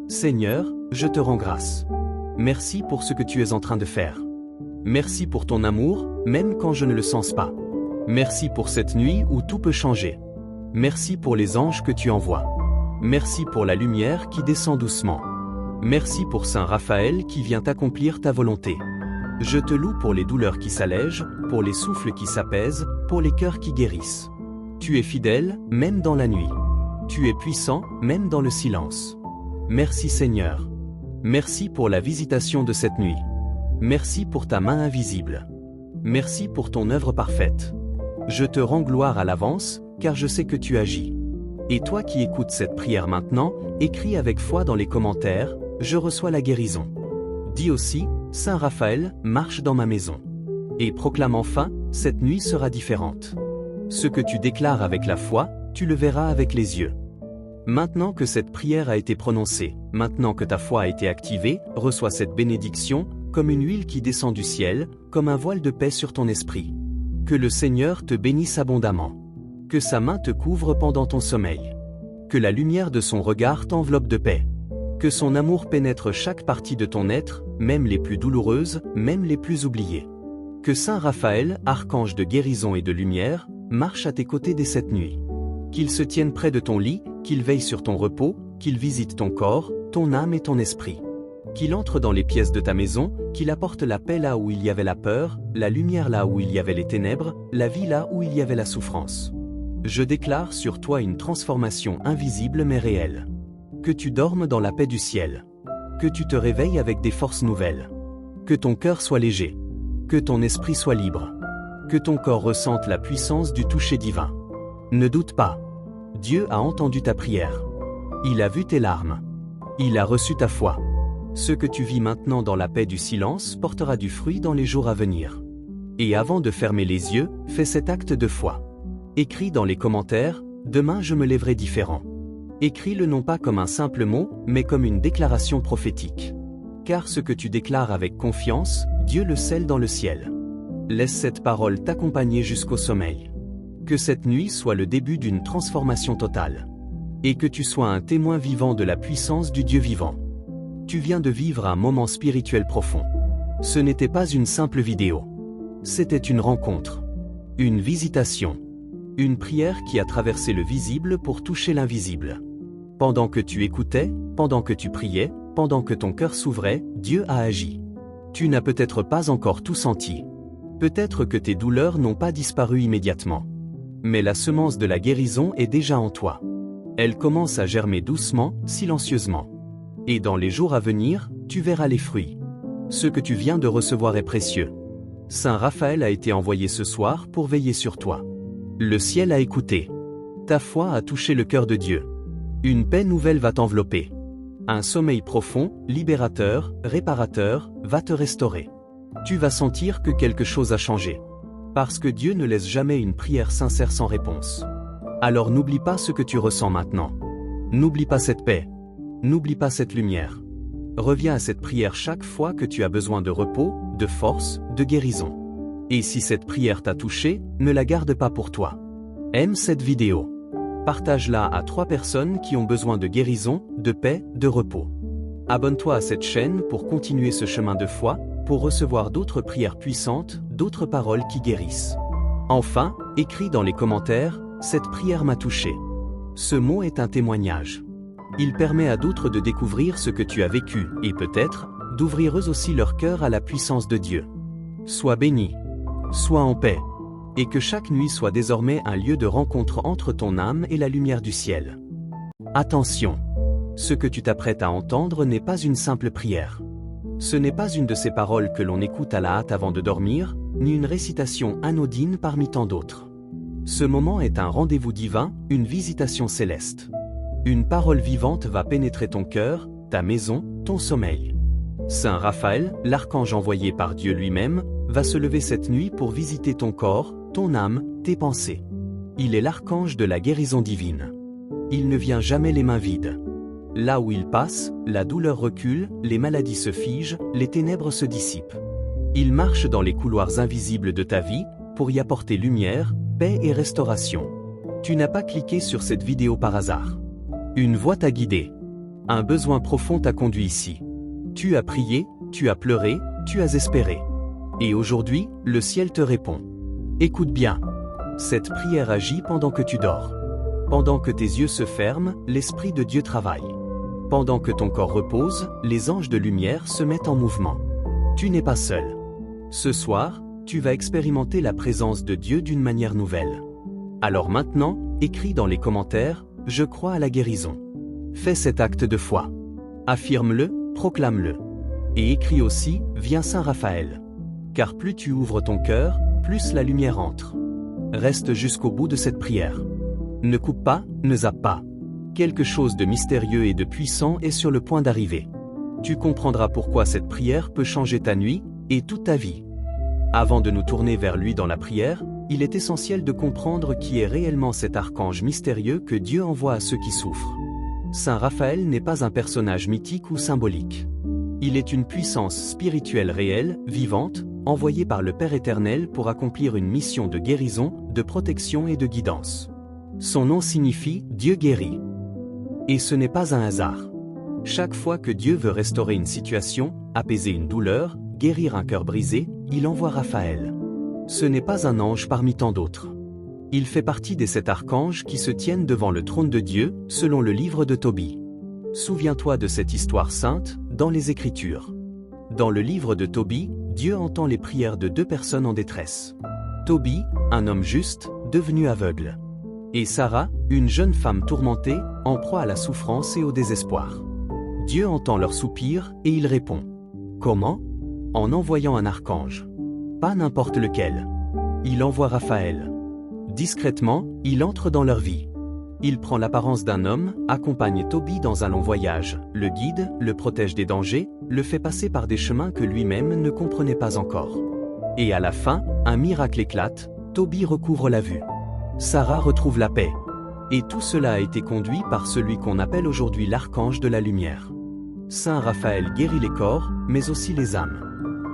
Seigneur, je te rends grâce. Merci pour ce que tu es en train de faire. Merci pour ton amour, même quand je ne le sens pas. Merci pour cette nuit où tout peut changer. Merci pour les anges que tu envoies. Merci pour la lumière qui descend doucement. Merci pour Saint Raphaël qui vient accomplir ta volonté. Je te loue pour les douleurs qui s'allègent, pour les souffles qui s'apaisent, pour les cœurs qui guérissent. Tu es fidèle, même dans la nuit. Tu es puissant, même dans le silence. Merci Seigneur. Merci pour la visitation de cette nuit. Merci pour ta main invisible. Merci pour ton œuvre parfaite. Je te rends gloire à l'avance, car je sais que tu agis. Et toi qui écoutes cette prière maintenant, écris avec foi dans les commentaires, « Je reçois la guérison ». Dis aussi, « Saint Raphaël, marche dans ma maison ». Et proclame enfin, « Cette nuit sera différente ». Ce que tu déclares avec la foi, tu le verras avec les yeux. Maintenant que cette prière a été prononcée, maintenant que ta foi a été activée, reçois cette bénédiction, comme une huile qui descend du ciel, comme un voile de paix sur ton esprit. Que le Seigneur te bénisse abondamment. Que sa main te couvre pendant ton sommeil. Que la lumière de son regard t'enveloppe de paix. Que son amour pénètre chaque partie de ton être, même les plus douloureuses, même les plus oubliées. Que Saint Raphaël, archange de guérison et de lumière, marche à tes côtés dès cette nuit. Qu'il se tienne près de ton lit, qu'il veille sur ton repos, qu'il visite ton corps, ton âme et ton esprit. Qu'il entre dans les pièces de ta maison, qu'il apporte la paix là où il y avait la peur, la lumière là où il y avait les ténèbres, la vie là où il y avait la souffrance. Je déclare sur toi une transformation invisible mais réelle. Que tu dormes dans la paix du ciel. Que tu te réveilles avec des forces nouvelles. Que ton cœur soit léger. Que ton esprit soit libre. Que ton corps ressente la puissance du toucher divin. Ne doute pas. Dieu a entendu ta prière. Il a vu tes larmes. Il a reçu ta foi. Ce que tu vis maintenant dans la paix du silence portera du fruit dans les jours à venir. Et avant de fermer les yeux, fais cet acte de foi. Écris dans les commentaires, demain je me lèverai différent. Écris-le non pas comme un simple mot, mais comme une déclaration prophétique. Car ce que tu déclares avec confiance, Dieu le scelle dans le ciel. Laisse cette parole t'accompagner jusqu'au sommeil. Que cette nuit soit le début d'une transformation totale. Et que tu sois un témoin vivant de la puissance du Dieu vivant. Tu viens de vivre un moment spirituel profond. Ce n'était pas une simple vidéo. C'était une rencontre. Une visitation. Une prière qui a traversé le visible pour toucher l'invisible. Pendant que tu écoutais, pendant que tu priais, pendant que ton cœur s'ouvrait, Dieu a agi. Tu n'as peut-être pas encore tout senti. Peut-être que tes douleurs n'ont pas disparu immédiatement. Mais la semence de la guérison est déjà en toi. Elle commence à germer doucement, silencieusement. Et dans les jours à venir, tu verras les fruits. Ce que tu viens de recevoir est précieux. Saint Raphaël a été envoyé ce soir pour veiller sur toi. Le ciel a écouté. Ta foi a touché le cœur de Dieu. Une paix nouvelle va t'envelopper. Un sommeil profond, libérateur, réparateur, va te restaurer. Tu vas sentir que quelque chose a changé. Parce que Dieu ne laisse jamais une prière sincère sans réponse. Alors n'oublie pas ce que tu ressens maintenant. N'oublie pas cette paix. N'oublie pas cette lumière. Reviens à cette prière chaque fois que tu as besoin de repos, de force, de guérison. Et si cette prière t'a touché, ne la garde pas pour toi. Aime cette vidéo. Partage-la à 3 personnes qui ont besoin de guérison, de paix, de repos. Abonne-toi à cette chaîne pour continuer ce chemin de foi, pour recevoir d'autres prières puissantes, d'autres paroles qui guérissent. Enfin, écris dans les commentaires, cette prière m'a touché. Ce mot est un témoignage. Il permet à d'autres de découvrir ce que tu as vécu et peut-être, d'ouvrir eux aussi leur cœur à la puissance de Dieu. Sois béni. Sois en paix. Et que chaque nuit soit désormais un lieu de rencontre entre ton âme et la lumière du ciel. Attention! Ce que tu t'apprêtes à entendre n'est pas une simple prière. Ce n'est pas une de ces paroles que l'on écoute à la hâte avant de dormir, ni une récitation anodine parmi tant d'autres. Ce moment est un rendez-vous divin, une visitation céleste. Une parole vivante va pénétrer ton cœur, ta maison, ton sommeil. Saint Raphaël, l'archange envoyé par Dieu lui-même, va se lever cette nuit pour visiter ton corps, ton âme, tes pensées. Il est l'archange de la guérison divine. Il ne vient jamais les mains vides. Là où il passe, la douleur recule, les maladies se figent, les ténèbres se dissipent. Il marche dans les couloirs invisibles de ta vie, pour y apporter lumière, paix et restauration. Tu n'as pas cliqué sur cette vidéo par hasard. Une voix t'a guidé. Un besoin profond t'a conduit ici. Tu as prié, tu as pleuré, tu as espéré. Et aujourd'hui, le ciel te répond. Écoute bien. Cette prière agit pendant que tu dors. Pendant que tes yeux se ferment, l'Esprit de Dieu travaille. Pendant que ton corps repose, les anges de lumière se mettent en mouvement. Tu n'es pas seul. Ce soir, tu vas expérimenter la présence de Dieu d'une manière nouvelle. Alors maintenant, écris dans les commentaires, « Je crois à la guérison ». Fais cet acte de foi. Affirme-le, proclame-le. Et écris aussi, « Viens Saint Raphaël ». Car plus tu ouvres ton cœur, plus la lumière entre. Reste jusqu'au bout de cette prière. Ne coupe pas, ne zappe pas. Quelque chose de mystérieux et de puissant est sur le point d'arriver. Tu comprendras pourquoi cette prière peut changer ta nuit, et toute ta vie. Avant de nous tourner vers lui dans la prière, il est essentiel de comprendre qui est réellement cet archange mystérieux que Dieu envoie à ceux qui souffrent. Saint Raphaël n'est pas un personnage mythique ou symbolique. Il est une puissance spirituelle réelle, vivante, envoyée par le Père éternel pour accomplir une mission de guérison, de protection et de guidance. Son nom signifie « Dieu guérit ». Et ce n'est pas un hasard. Chaque fois que Dieu veut restaurer une situation, apaiser une douleur, guérir un cœur brisé, il envoie Raphaël. Ce n'est pas un ange parmi tant d'autres. Il fait partie des 7 archanges qui se tiennent devant le trône de Dieu, selon le livre de Tobie. Souviens-toi de cette histoire sainte, dans les Écritures. Dans le livre de Tobie, Dieu entend les prières de 2 personnes en détresse. Tobie, un homme juste, devenu aveugle. Et Sarah, une jeune femme tourmentée, en proie à la souffrance et au désespoir. Dieu entend leurs soupirs, et il répond. Comment ? En envoyant un archange. Pas n'importe lequel. Il envoie Raphaël. Discrètement, il entre dans leur vie. Il prend l'apparence d'un homme, accompagne Toby dans un long voyage, le guide, le protège des dangers, le fait passer par des chemins que lui-même ne comprenait pas encore. Et à la fin, un miracle éclate, Toby recouvre la vue. Sarah retrouve la paix. Et tout cela a été conduit par celui qu'on appelle aujourd'hui l'archange de la lumière. Saint Raphaël guérit les corps, mais aussi les âmes.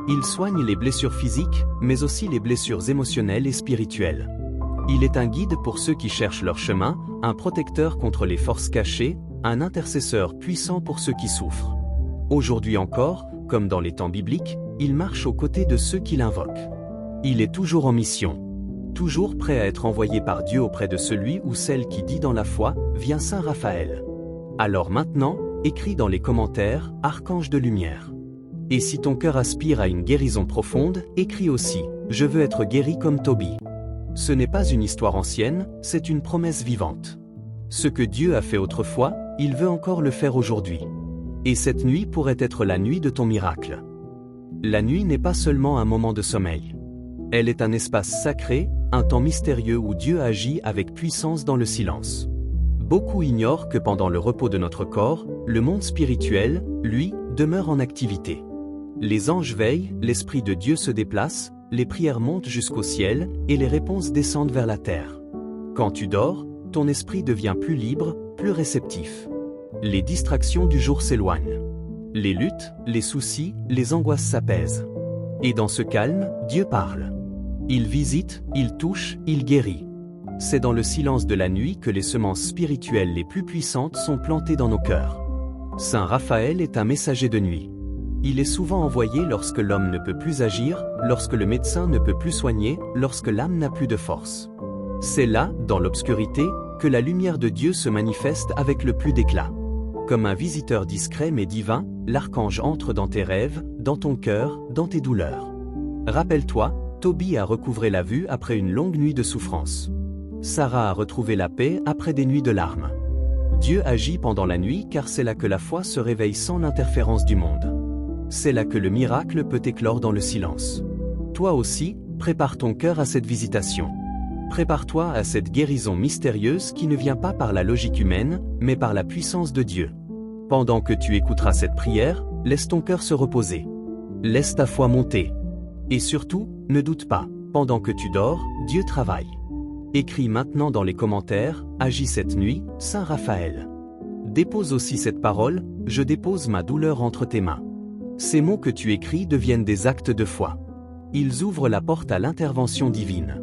Il soigne les blessures physiques, mais aussi les blessures émotionnelles et spirituelles. Il est un guide pour ceux qui cherchent leur chemin, un protecteur contre les forces cachées, un intercesseur puissant pour ceux qui souffrent. Aujourd'hui encore, comme dans les temps bibliques, il marche aux côtés de ceux qui l'invoquent. Il est toujours en mission. Toujours prêt à être envoyé par Dieu auprès de celui ou celle qui dit dans la foi, vient Saint Raphaël. Alors maintenant, écris dans les commentaires, Archange de lumière. Et si ton cœur aspire à une guérison profonde, écris aussi, je veux être guéri comme Toby. Ce n'est pas une histoire ancienne, c'est une promesse vivante. Ce que Dieu a fait autrefois, il veut encore le faire aujourd'hui. Et cette nuit pourrait être la nuit de ton miracle. La nuit n'est pas seulement un moment de sommeil. Elle est un espace sacré, un temps mystérieux où Dieu agit avec puissance dans le silence. Beaucoup ignorent que pendant le repos de notre corps, le monde spirituel, lui, demeure en activité. Les anges veillent, l'Esprit de Dieu se déplace, les prières montent jusqu'au ciel, et les réponses descendent vers la terre. Quand tu dors, ton esprit devient plus libre, plus réceptif. Les distractions du jour s'éloignent. Les luttes, les soucis, les angoisses s'apaisent. Et dans ce calme, Dieu parle. Il visite, il touche, il guérit. C'est dans le silence de la nuit que les semences spirituelles les plus puissantes sont plantées dans nos cœurs. Saint Raphaël est un messager de nuit. Il est souvent envoyé lorsque l'homme ne peut plus agir, lorsque le médecin ne peut plus soigner, lorsque l'âme n'a plus de force. C'est là, dans l'obscurité, que la lumière de Dieu se manifeste avec le plus d'éclat. Comme un visiteur discret mais divin, l'archange entre dans tes rêves, dans ton cœur, dans tes douleurs. Rappelle-toi, Toby a recouvré la vue après une longue nuit de souffrance. Sarah a retrouvé la paix après des nuits de larmes. Dieu agit pendant la nuit car c'est là que la foi se réveille sans l'interférence du monde. C'est là que le miracle peut éclore dans le silence. Toi aussi, prépare ton cœur à cette visitation. Prépare-toi à cette guérison mystérieuse qui ne vient pas par la logique humaine, mais par la puissance de Dieu. Pendant que tu écouteras cette prière, laisse ton cœur se reposer. Laisse ta foi monter. Et surtout, ne doute pas, pendant que tu dors, Dieu travaille. Écris maintenant dans les commentaires, agis cette nuit, Saint Raphaël. Dépose aussi cette parole, je dépose ma douleur entre tes mains. Ces mots que tu écris deviennent des actes de foi. Ils ouvrent la porte à l'intervention divine.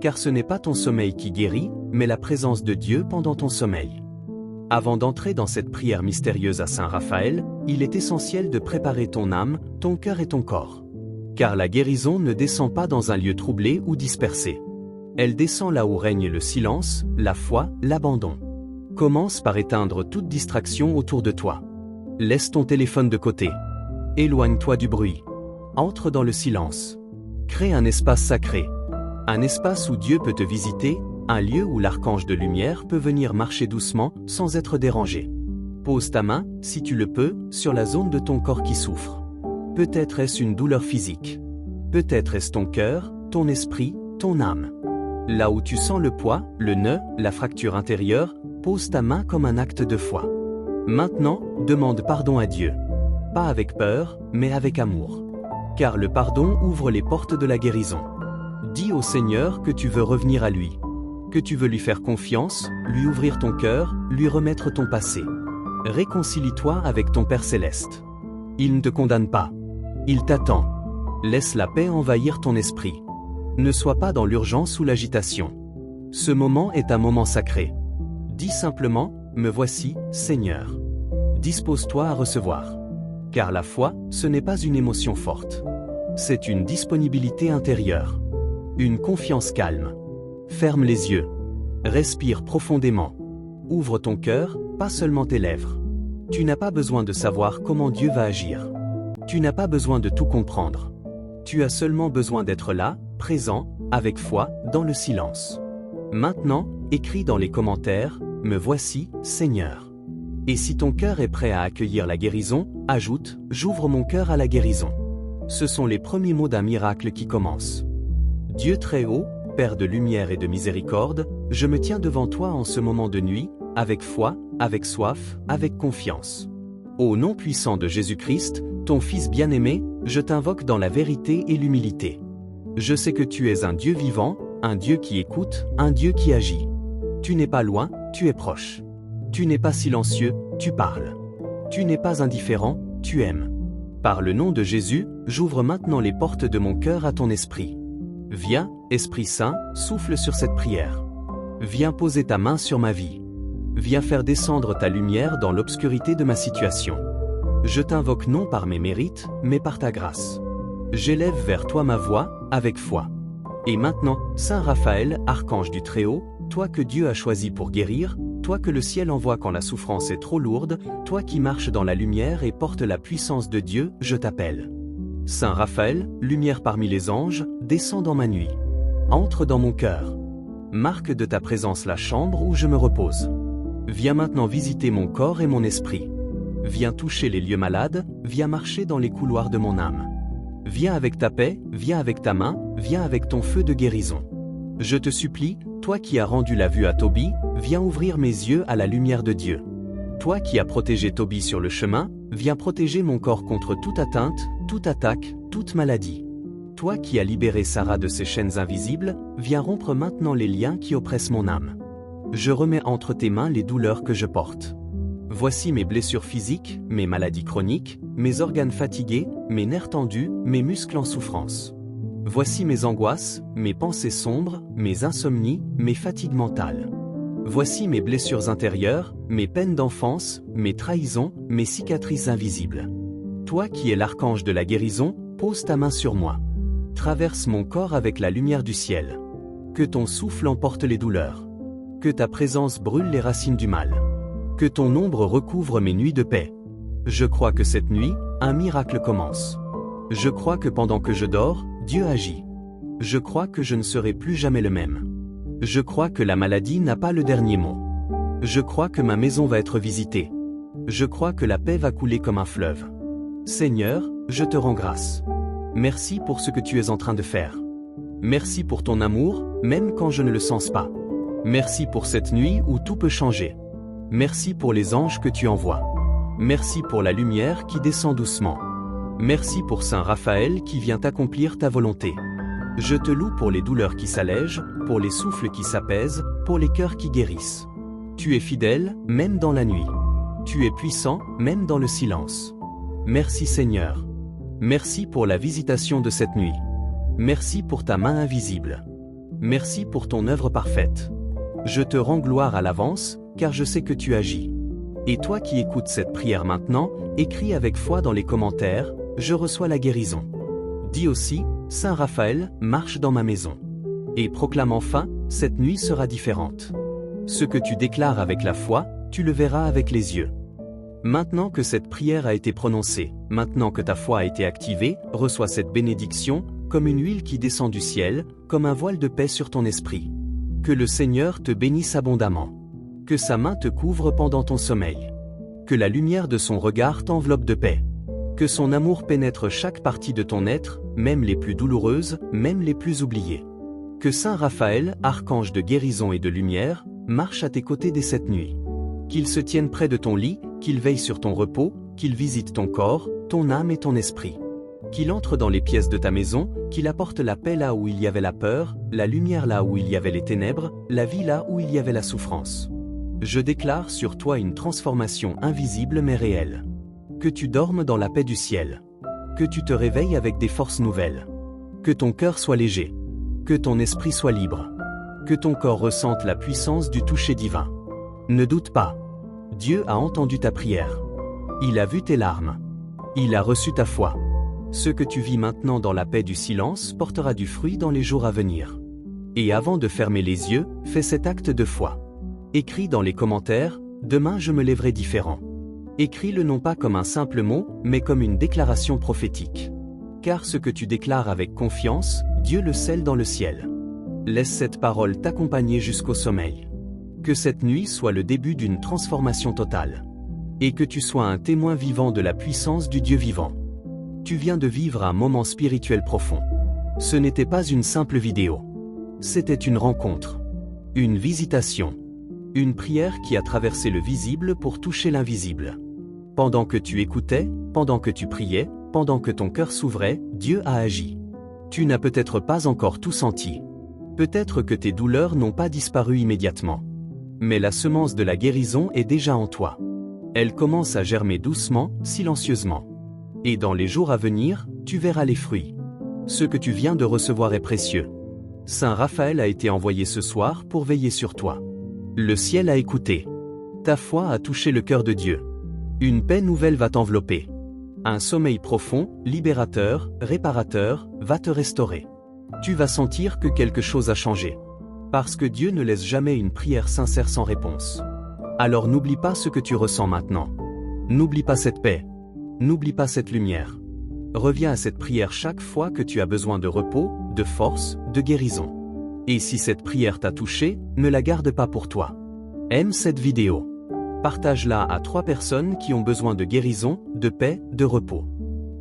Car ce n'est pas ton sommeil qui guérit, mais la présence de Dieu pendant ton sommeil. Avant d'entrer dans cette prière mystérieuse à Saint Raphaël, il est essentiel de préparer ton âme, ton cœur et ton corps. Car la guérison ne descend pas dans un lieu troublé ou dispersé. Elle descend là où règne le silence, la foi, l'abandon. Commence par éteindre toute distraction autour de toi. Laisse ton téléphone de côté. Éloigne-toi du bruit. Entre dans le silence. Crée un espace sacré. Un espace où Dieu peut te visiter, un lieu où l'archange de lumière peut venir marcher doucement, sans être dérangé. Pose ta main, si tu le peux, sur la zone de ton corps qui souffre. Peut-être est-ce une douleur physique. Peut-être est-ce ton cœur, ton esprit, ton âme. Là où tu sens le poids, le nœud, la fracture intérieure, pose ta main comme un acte de foi. Maintenant, demande pardon à Dieu. Pas avec peur, mais avec amour. Car le pardon ouvre les portes de la guérison. Dis au Seigneur que tu veux revenir à lui. Que tu veux lui faire confiance, lui ouvrir ton cœur, lui remettre ton passé. Réconcilie-toi avec ton Père Céleste. Il ne te condamne pas. Il t'attend. Laisse la paix envahir ton esprit. Ne sois pas dans l'urgence ou l'agitation. Ce moment est un moment sacré. Dis simplement, me voici, Seigneur. Dispose-toi à recevoir. Car la foi, ce n'est pas une émotion forte. C'est une disponibilité intérieure. Une confiance calme. Ferme les yeux. Respire profondément. Ouvre ton cœur, pas seulement tes lèvres. Tu n'as pas besoin de savoir comment Dieu va agir. Tu n'as pas besoin de tout comprendre. Tu as seulement besoin d'être là, présent, avec foi, dans le silence. Maintenant, écris dans les commentaires, « Me voici, Seigneur ». Et si ton cœur est prêt à accueillir la guérison, ajoute « J'ouvre mon cœur à la guérison ». Ce sont les premiers mots d'un miracle qui commence. Dieu très haut, Père de lumière et de miséricorde, je me tiens devant toi en ce moment de nuit, avec foi, avec soif, avec confiance. Au nom puissant de Jésus-Christ, ton Fils bien-aimé, je t'invoque dans la vérité et l'humilité. Je sais que tu es un Dieu vivant, un Dieu qui écoute, un Dieu qui agit. Tu n'es pas loin, tu es proche. Tu n'es pas silencieux, tu parles. Tu n'es pas indifférent, tu aimes. Par le nom de Jésus, j'ouvre maintenant les portes de mon cœur à ton esprit. Viens, Esprit Saint, souffle sur cette prière. Viens poser ta main sur ma vie. Viens faire descendre ta lumière dans l'obscurité de ma situation. Je t'invoque non par mes mérites, mais par ta grâce. J'élève vers toi ma voix, avec foi. Et maintenant, Saint Raphaël, archange du Très-Haut, toi que Dieu a choisi pour guérir, toi que le ciel envoie quand la souffrance est trop lourde, toi qui marches dans la lumière et portes la puissance de Dieu, je t'appelle. Saint Raphaël, lumière parmi les anges, descends dans ma nuit. Entre dans mon cœur. Marque de ta présence la chambre où je me repose. Viens maintenant visiter mon corps et mon esprit. Viens toucher les lieux malades, viens marcher dans les couloirs de mon âme. Viens avec ta paix, viens avec ta main, viens avec ton feu de guérison. Je te supplie, toi qui as rendu la vue à Tobie, viens ouvrir mes yeux à la lumière de Dieu. Toi qui as protégé Tobie sur le chemin, viens protéger mon corps contre toute atteinte, toute attaque, toute maladie. Toi qui as libéré Sarah de ses chaînes invisibles, viens rompre maintenant les liens qui oppressent mon âme. Je remets entre tes mains les douleurs que je porte. Voici mes blessures physiques, mes maladies chroniques, mes organes fatigués, mes nerfs tendus, mes muscles en souffrance. Voici mes angoisses, mes pensées sombres, mes insomnies, mes fatigues mentales. Voici mes blessures intérieures, mes peines d'enfance, mes trahisons, mes cicatrices invisibles. Toi qui es l'archange de la guérison, pose ta main sur moi. Traverse mon corps avec la lumière du ciel. Que ton souffle emporte les douleurs. Que ta présence brûle les racines du mal. Que ton ombre recouvre mes nuits de paix. Je crois que cette nuit, un miracle commence. Je crois que pendant que je dors, Dieu agit. Je crois que je ne serai plus jamais le même. Je crois que la maladie n'a pas le dernier mot. Je crois que ma maison va être visitée. Je crois que la paix va couler comme un fleuve. Seigneur, je te rends grâce. Merci pour ce que tu es en train de faire. Merci pour ton amour, même quand je ne le sens pas. Merci pour cette nuit où tout peut changer. Merci pour les anges que tu envoies. Merci pour la lumière qui descend doucement. Merci pour Saint Raphaël qui vient accomplir ta volonté. Je te loue pour les douleurs qui s'allègent, pour les souffles qui s'apaisent, pour les cœurs qui guérissent. Tu es fidèle, même dans la nuit. Tu es puissant, même dans le silence. Merci Seigneur. Merci pour la visitation de cette nuit. Merci pour ta main invisible. Merci pour ton œuvre parfaite. Je te rends gloire à l'avance, car je sais que tu agis. Et toi qui écoutes cette prière maintenant, écris avec foi dans les commentaires, je reçois la guérison. Dis aussi, Saint Raphaël, marche dans ma maison. Et proclame enfin, cette nuit sera différente. Ce que tu déclares avec la foi, tu le verras avec les yeux. Maintenant que cette prière a été prononcée, maintenant que ta foi a été activée, reçois cette bénédiction, comme une huile qui descend du ciel, comme un voile de paix sur ton esprit. Que le Seigneur te bénisse abondamment. Que sa main te couvre pendant ton sommeil. Que la lumière de son regard t'enveloppe de paix. Que son amour pénètre chaque partie de ton être, même les plus douloureuses, même les plus oubliées. Que Saint Raphaël, archange de guérison et de lumière, marche à tes côtés dès cette nuit. Qu'il se tienne près de ton lit, qu'il veille sur ton repos, qu'il visite ton corps, ton âme et ton esprit. Qu'il entre dans les pièces de ta maison, qu'il apporte la paix là où il y avait la peur, la lumière là où il y avait les ténèbres, la vie là où il y avait la souffrance. Je déclare sur toi une transformation invisible mais réelle. Que tu dormes dans la paix du ciel. Que tu te réveilles avec des forces nouvelles. Que ton cœur soit léger. Que ton esprit soit libre. Que ton corps ressente la puissance du toucher divin. Ne doute pas. Dieu a entendu ta prière. Il a vu tes larmes. Il a reçu ta foi. Ce que tu vis maintenant dans la paix du silence portera du fruit dans les jours à venir. Et avant de fermer les yeux, fais cet acte de foi. Écris dans les commentaires, demain je me lèverai différent. Écris-le non pas comme un simple mot, mais comme une déclaration prophétique. Car ce que tu déclares avec confiance, Dieu le scelle dans le ciel. Laisse cette parole t'accompagner jusqu'au sommeil. Que cette nuit soit le début d'une transformation totale. Et que tu sois un témoin vivant de la puissance du Dieu vivant. Tu viens de vivre un moment spirituel profond. Ce n'était pas une simple vidéo. C'était une rencontre. Une visitation. Une prière qui a traversé le visible pour toucher l'invisible. Pendant que tu écoutais, pendant que tu priais, pendant que ton cœur s'ouvrait, Dieu a agi. Tu n'as peut-être pas encore tout senti. Peut-être que tes douleurs n'ont pas disparu immédiatement. Mais la semence de la guérison est déjà en toi. Elle commence à germer doucement, silencieusement. Et dans les jours à venir, tu verras les fruits. Ce que tu viens de recevoir est précieux. Saint Raphaël a été envoyé ce soir pour veiller sur toi. Le ciel a écouté. Ta foi a touché le cœur de Dieu. Une paix nouvelle va t'envelopper. Un sommeil profond, libérateur, réparateur, va te restaurer. Tu vas sentir que quelque chose a changé. Parce que Dieu ne laisse jamais une prière sincère sans réponse. Alors n'oublie pas ce que tu ressens maintenant. N'oublie pas cette paix. N'oublie pas cette lumière. Reviens à cette prière chaque fois que tu as besoin de repos, de force, de guérison. Et si cette prière t'a touché, ne la garde pas pour toi. Aime cette vidéo. Partage-la à 3 personnes qui ont besoin de guérison, de paix, de repos.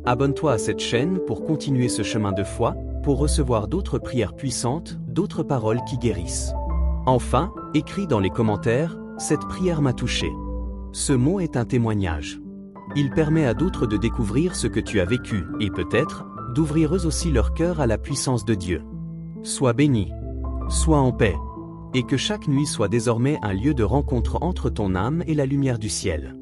Abonne-toi à cette chaîne pour continuer ce chemin de foi, pour recevoir d'autres prières puissantes, d'autres paroles qui guérissent. Enfin, écris dans les commentaires, cette prière m'a touché. Ce mot est un témoignage. Il permet à d'autres de découvrir ce que tu as vécu et peut-être, d'ouvrir eux aussi leur cœur à la puissance de Dieu. Sois béni. Sois en paix. Et que chaque nuit soit désormais un lieu de rencontre entre ton âme et la lumière du ciel.